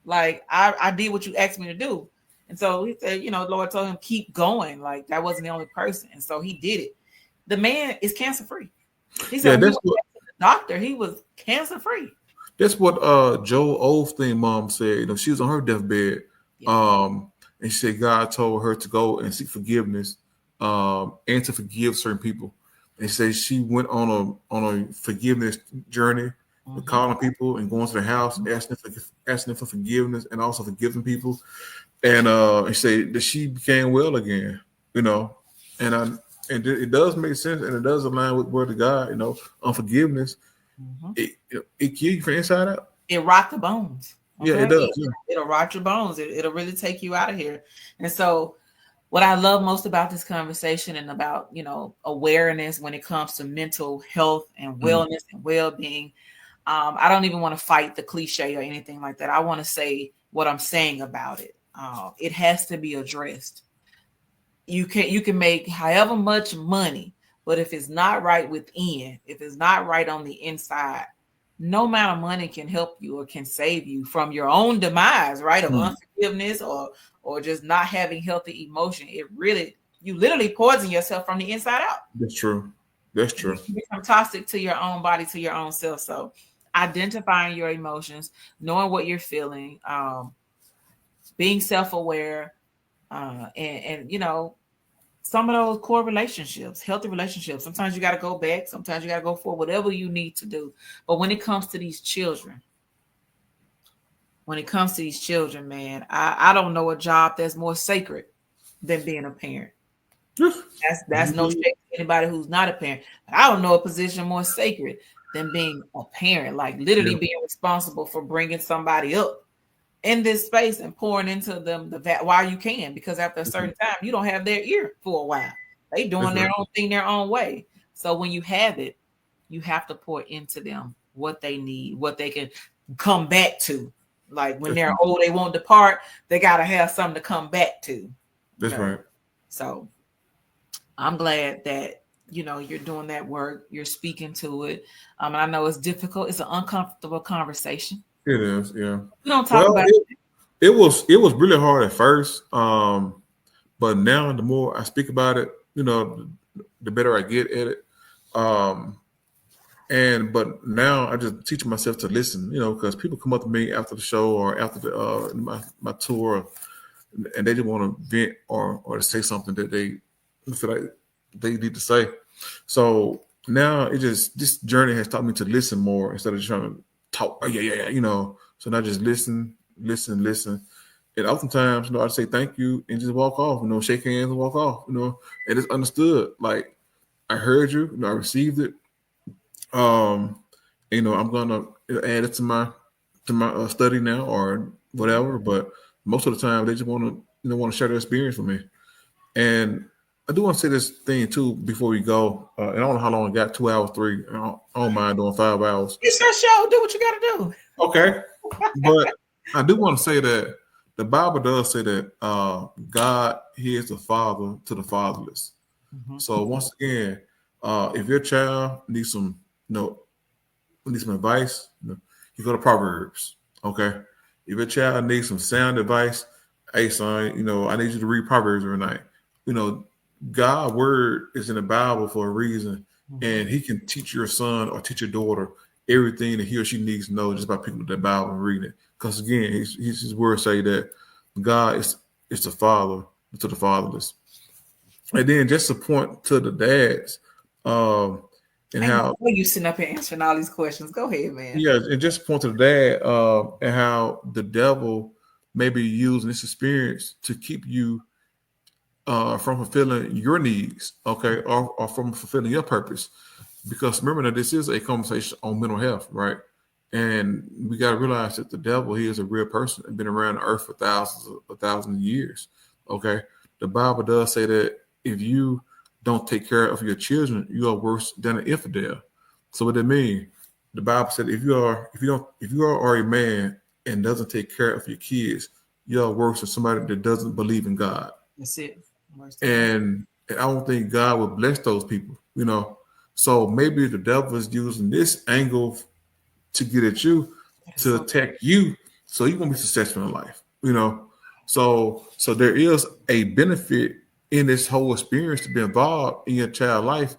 like I did what you asked me to do. And so he said, the Lord told him, keep going. Like that wasn't the only person. And so he did it. The man is cancer free. He said yeah. when he That's went what back to the doctor, he was cancer free. That's what Joe Osteen mom said. She was on her deathbed. Yeah. And she said God told her to go and seek forgiveness, and to forgive certain people. And say she went on a forgiveness journey, Mm-hmm. calling people and going to the house, asking them for forgiveness and also forgiving people. And she said that she became well again. You know, and And it does make sense, and it does align with word of God. Unforgiveness, Mm-hmm. it kills you from inside out. It rot the bones. Yeah, it Okay, does. Yeah. it'll rot your bones. It'll really take you out of here. And so, what I love most about this conversation and about awareness when it comes to mental health and Mhm. wellness and well-being, I don't even want to fight the cliche or anything like that. I want to say what I'm saying about it. It has to be addressed. You can make however much money, but if it's not right within, if it's not right on the inside, no amount of money can help you or can save you from your own demise, right? Of Mhm. unforgiveness or just not having healthy emotion. You literally poison yourself from the inside out. That's true. That's true. You become toxic to your own body, to your own self. So identifying your emotions, knowing what you're feeling, being self-aware, and some of those core relationships, healthy relationships. Sometimes you got to go back. Sometimes you got to go for whatever you need to do. But when it comes to these children, man, I don't know a job that's more sacred than being a parent. That's no shame to anybody who's not a parent. I don't know a position more sacred than being a parent, like literally Yeah. being responsible for bringing somebody up in this space and pouring into them while you can, because after a certain time, you don't have their ear for a while. They That's doing their right. own thing their own way. So when you have it, you have to pour into them what they need, what they can come back to. Like when That's they're right. old, they won't depart. They got to have something to come back to. You That's know. right. So I'm glad that you're doing that work. You're speaking to it. And I know it's difficult. It's an uncomfortable conversation. It is. Yeah. We don't talk Well, about it was really hard at first. But now the more I speak about it, the better I get at it. Um, but now I just teach myself to listen, because people come up to me after the show or after my tour, and they just want to vent or to say something that they feel like they need to say. So now this journey has taught me to listen more instead of trying to talk. Oh, yeah. So now just listen. And oftentimes, I say thank you and just walk off, shake hands and walk off, and it's understood. Like I heard you, I received it. Um, I'm gonna add it to my study now or whatever. But most of the time, they just want to share their experience with me. And I do want to say this thing too before we go. And I don't know how long I got. 2 hours, three. I don't mind doing 5 hours. it's your show. Do what you got to do. Okay, but I do want to say that the Bible does say that God, He is the father to the fatherless. Mm-hmm. So once again, if your child needs some advice, you go to Proverbs. Okay, if your child needs some sound advice, hey son, I need you to read Proverbs every night. You know, God's word is in the Bible for a reason, Mm-hmm. and He can teach your son or teach your daughter everything that he or she needs to know just by picking up the Bible and reading it. Because again, his words say that God is the father to the fatherless. And then just to point to the dads, and Ain't no how way you sitting up here answering all these questions. Go ahead, man. yeah, and just point to the dad, and how the devil may be using this experience to keep you from fulfilling your needs, okay, or from fulfilling your purpose. Because remember that this is a conversation on mental health, right? And we got to realize that the devil, he is a real person and been around the earth for thousands of years. Okay, the Bible does say that if you don't take care of your children, you are worse than an infidel. So what that mean? The Bible said if you are a man and doesn't take care of your kids, you are worse than somebody that doesn't believe in God. That's it. Worse than that. And I don't think God would bless those people. So maybe the devil is using this angle to get at you, That is to so. attack you, so you won't be successful in life. So there is a benefit in this whole experience to be involved in your child life.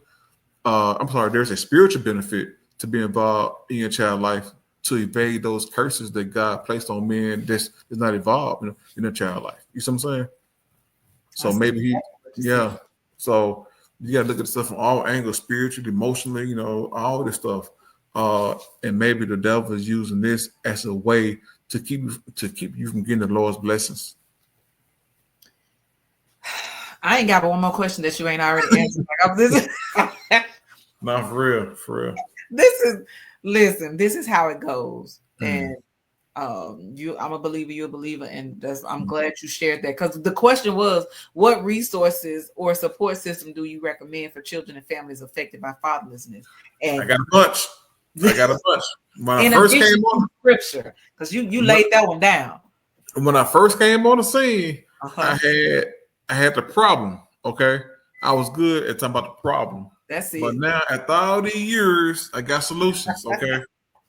I'm sorry, there's a spiritual benefit to be involved in your child life to evade those curses that God placed on men that's not involved in their child life. You see what I'm saying? So That's maybe exactly what you said. yeah. So you got to look at stuff from all angles, spiritually, emotionally, all this stuff. And maybe the devil is using this as a way to keep you from getting the Lord's blessings. I ain't got one more question that you ain't already answered. Not for real, for real. This is how it goes. And I'm a believer, you're a believer, and I'm glad you shared that, because the question was, what resources or support system do you recommend for children and families affected by fatherlessness? And I got a bunch. When in I first addition came on to scripture, because you laid that one down. When I first came on the scene, Uh-huh. I had the problem. Okay, I was good at talking about the problem. That's it. But now, after all these years, I got solutions. Okay,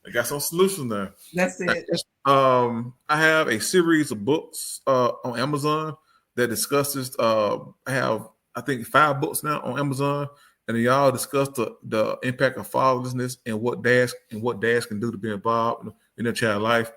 I got some solutions there. That's it. I have a series of books on Amazon that discusses. I have, I think, 5 books now on Amazon, and they all discuss the impact of fatherlessness and what dads can do to be involved in their child's life.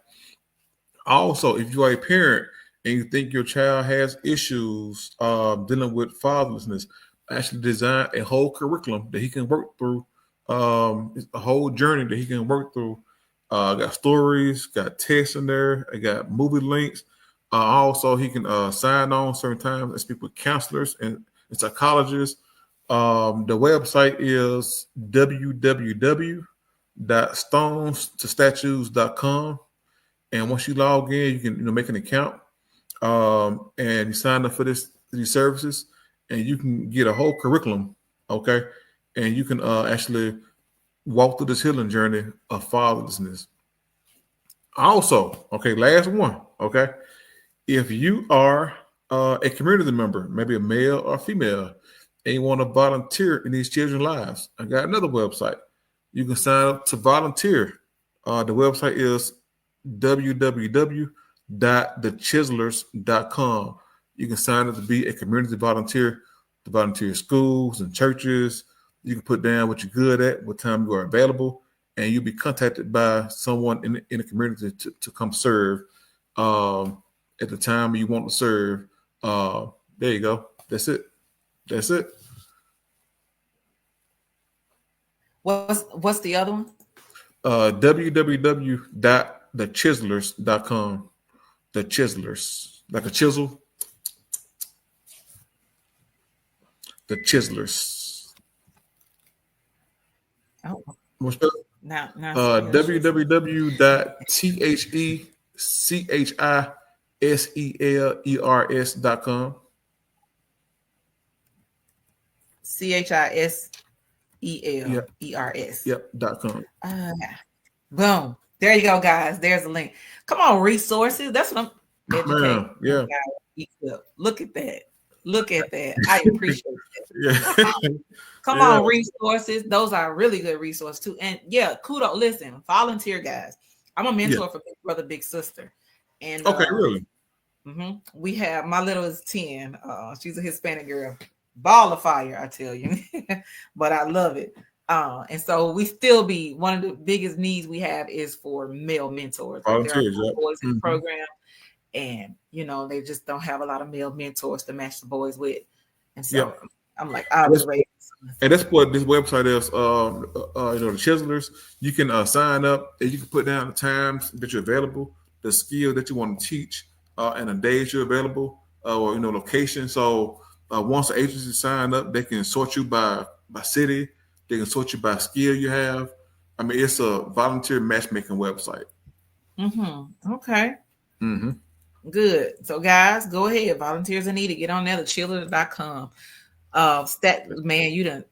Also, if you are a parent and you think your child has issues dealing with fatherlessness, actually design a whole curriculum that he can work through, a whole journey that he can work through. Got stories, got tests in there, I got movie links. Also, he can sign on certain times and speak with counselors and psychologists. The website is www.stonestostatues.com. And once you log in, you can make an account, and you sign up for these services, and you can get a whole curriculum, okay? And you can actually walk through this healing journey of fatherlessness. Also, okay, last one, okay? If you are a community member, maybe a male or female, and you want to volunteer in these children's lives, I got another website. You can sign up to volunteer. The website is www.thechiselers.com. You can sign up to be a community volunteer, to volunteer in schools and churches. You can put down what you're good at, what time you are available, and you'll be contacted by someone in the community to come serve at the time you want to serve. There you go. That's it. What's the other one? www.thechiselers.com. The Chiselers, like a chisel. The Chiselers. Oh, now www.thechiselers.com. CHISELERS. Yep.com. Boom. There you go, guys. There's a link. Come on, resources. That's what I'm educating. Yeah. Look at that. I appreciate that. Yeah. Come on, resources. Those are really good resources too. And yeah, kudos. Listen, volunteer, guys. I'm a mentor for Big Brother, Big Sister. And okay, really? We have, my little is 10. She's a Hispanic girl. Ball of fire, I tell you. But I love it. And so we still be, one of the biggest needs we have is for male mentors. Volunteers, there are boys in the program, and they just don't have a lot of male mentors to match the boys with. And so I'm like, I'll be ready. And that's what this website is. The Chiselers. You can sign up, and you can put down the times that you're available, the skill that you want to teach, and the days you're available, or location. So once the agency sign up, they can sort you by city. They can sort you by skill you have. I mean, it's a volunteer matchmaking website. Okay. Good. So guys, go ahead. Volunteers are needed. Get on there, thechillers.com. Man, you didn't.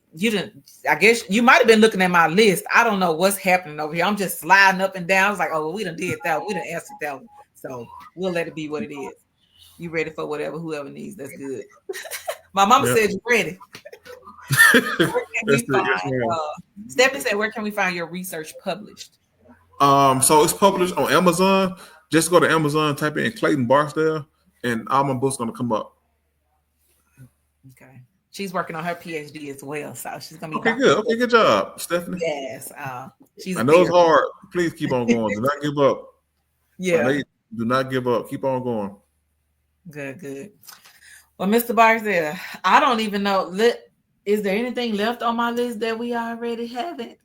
I guess you might have been looking at my list. I don't know what's happening over here. I'm just sliding up and down. I was like, oh, well, we done did that. We done answered that one. So we'll let it be what it is. You ready for whoever needs. That's good. My mama said you're ready. Stephanie said, where can we find your research published? So it's published on Amazon. Just go to Amazon, type in Clayton Barksdale, and all my books gonna come up. Okay. She's working on her PhD as well, so she's gonna be good. Okay, good job, Stephanie. Yes. I know it's hard. Please keep on going. Do not give up. Yeah. Do not give up. Keep on going. Good. Well, Mr. Barksdale, I don't even know. Is there anything left on my list that we already haven't?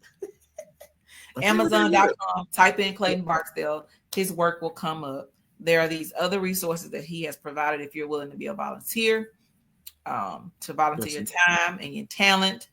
Amazon.com, type in Clayton Barksdale. His work will come up. There are these other resources that he has provided if you're willing to be a volunteer. to volunteer your time and your talent,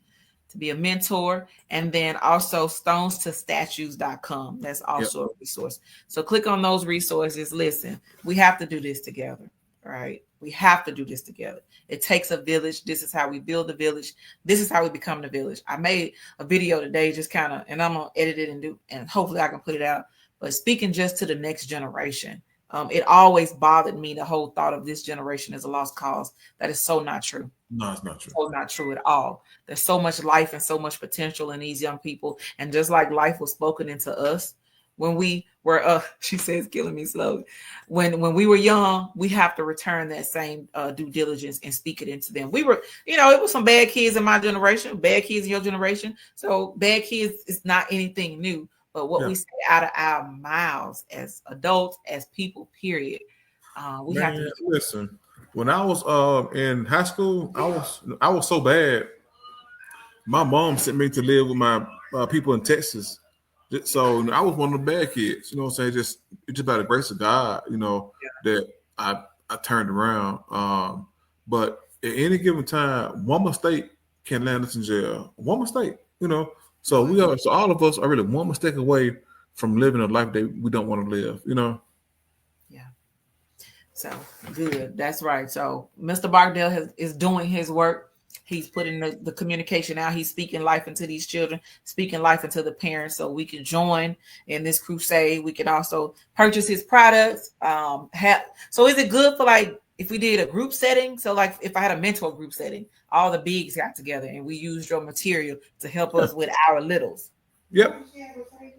to be a mentor, and then also stonestostatues.com. That's also a resource. So click on those resources. Listen, we have to do this together, right? We have to do this together. It takes a village. This is how we build the village. This is how we become the village. I made a video today, just kind of, and I'm gonna edit it and hopefully I can put it out. But speaking just to the next generation, it always bothered me, the whole thought of this generation as a lost cause. That is so not true. No, it's not true. So not true at all. There's so much life and so much potential in these young people. And just like life was spoken into us when we were, she says, killing me slowly. When we were young, we have to return that same due diligence and speak it into them. We were, it was some bad kids in my generation, bad kids in your generation. So bad kids is not anything new. But what we say out of our mouths as adults, as people, period, we have to listen. When I was in high school, I was so bad. My mom sent me to live with my people in Texas. So I was one of the bad kids. You know what I'm saying? Just by the grace of God, that I turned around. But at any given time, one mistake can land us in jail. One mistake, So all of us are really one mistake away from living a life that we don't want to live, Yeah. So good. That's right. So Mr. Barksdale is doing his work. He's putting the communication out. He's speaking life into these children, speaking life into the parents. So we can join in this crusade. We can also purchase his products. So is it good for if we did a group setting? So if I had a mentor group setting, all the bigs got together and we used your material to help us with our littles. Yep.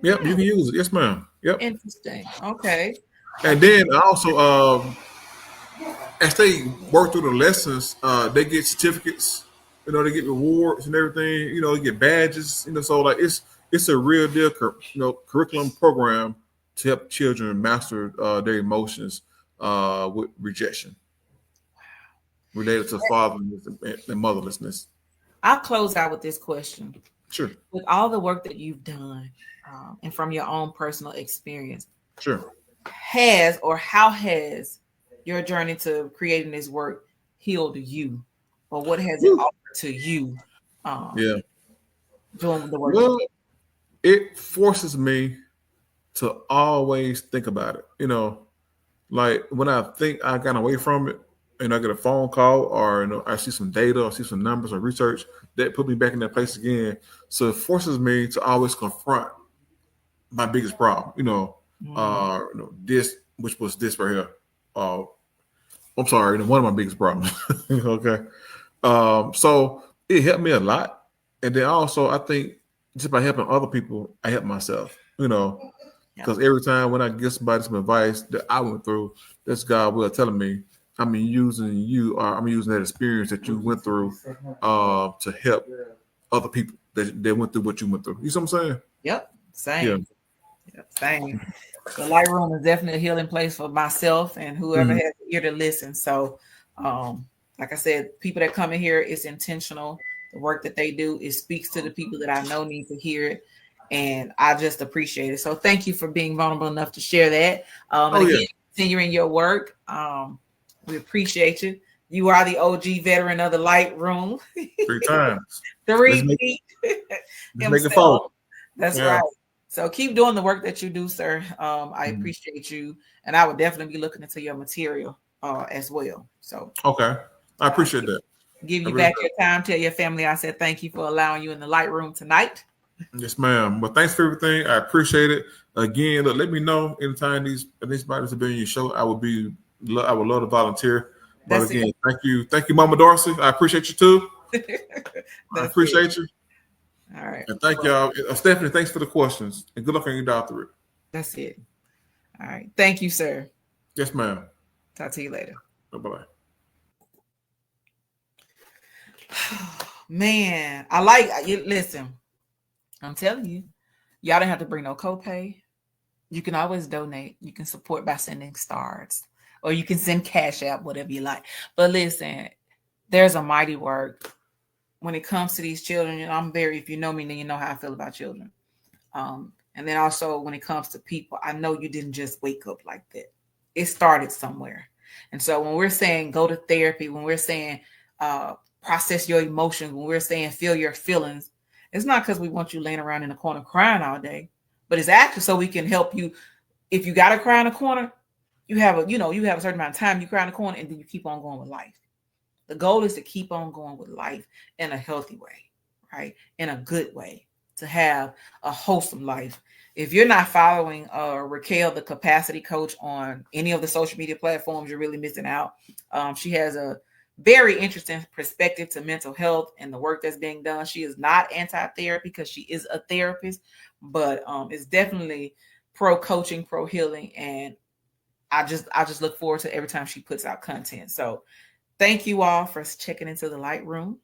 You can use it. Yes, ma'am. Yep. Interesting. Okay. And then also, as they work through the lessons, they get certificates. They get rewards and everything. They get badges. So it's a real deal, curriculum program to help children master their emotions with rejection related to fatherlessness and motherlessness. I'll close out with this question. Sure. With all the work that you've done and from your own personal experience, sure. How has your journey to creating this work healed you? Or what has it offered to you doing the work? Well, it forces me to always think about it. Like when I think I got away from it, and I get a phone call or I see some data or see some numbers or research that put me back in that place again. So it forces me to always confront my biggest problem, this, which was this right here. I'm sorry, one of my biggest problems. Okay. So it helped me a lot. And then also I think just by helping other people, I help myself, because every time when I give somebody some advice that I went through, that's God will telling me, I'm using that experience that you went through to help other people that went through what you went through. You see what I'm saying? Yep. Same. Same. The Lightroom is definitely a healing place for myself and whoever has the ear to listen. So, like I said, people that come in here, it's intentional. The work that they do, it speaks to the people that I know need to hear it. And I just appreciate it. So thank you for being vulnerable enough to share that. Continuing your work. We appreciate you. You are the OG veteran of the Lightroom. 3 times. 3 feet. Make it fall. That's right. So keep doing the work that you do, sir. I appreciate you. And I would definitely be looking into your material as well. So okay. I appreciate that. Give you back your time. Tell your family I said thank you for allowing you in the Lightroom tonight. Yes, ma'am. Well, thanks for everything. I appreciate it. Again, let me know anytime these bodies have been on your show. I would love to volunteer. But again, thank you, Mama Darcy. I appreciate you too. I appreciate you. All right. And thank y'all. Stephanie, thanks for the questions. And good luck on your doctorate. That's it. All right. Thank you, sir. Yes, ma'am. Talk to you later. Bye-bye. Man, listen, I'm telling you, y'all don't have to bring no copay. You can always donate. You can support by sending stars, or you can send Cash App, whatever you like. But listen, there's a mighty work when it comes to these children. And if you know me, then you know how I feel about children. And then also when it comes to people, I know you didn't just wake up like that. It started somewhere. And so when we're saying go to therapy, when we're saying process your emotions, when we're saying feel your feelings, it's not because we want you laying around in the corner crying all day, but it's actually so we can help you. If you got to cry in a corner, you have a certain amount of time you cry in the corner, and then you keep on going with life. The goal is to keep on going with life in a healthy way, right? In a good way, to have a wholesome life. If you're not following Raquel, the capacity coach, on any of the social media platforms, you're really missing out. She has a very interesting perspective to mental health and the work that's being done. She is not anti-therapy because she is a therapist, but it's definitely pro coaching, pro healing, and I just look forward to every time she puts out content. So thank you all for checking into the Light Room.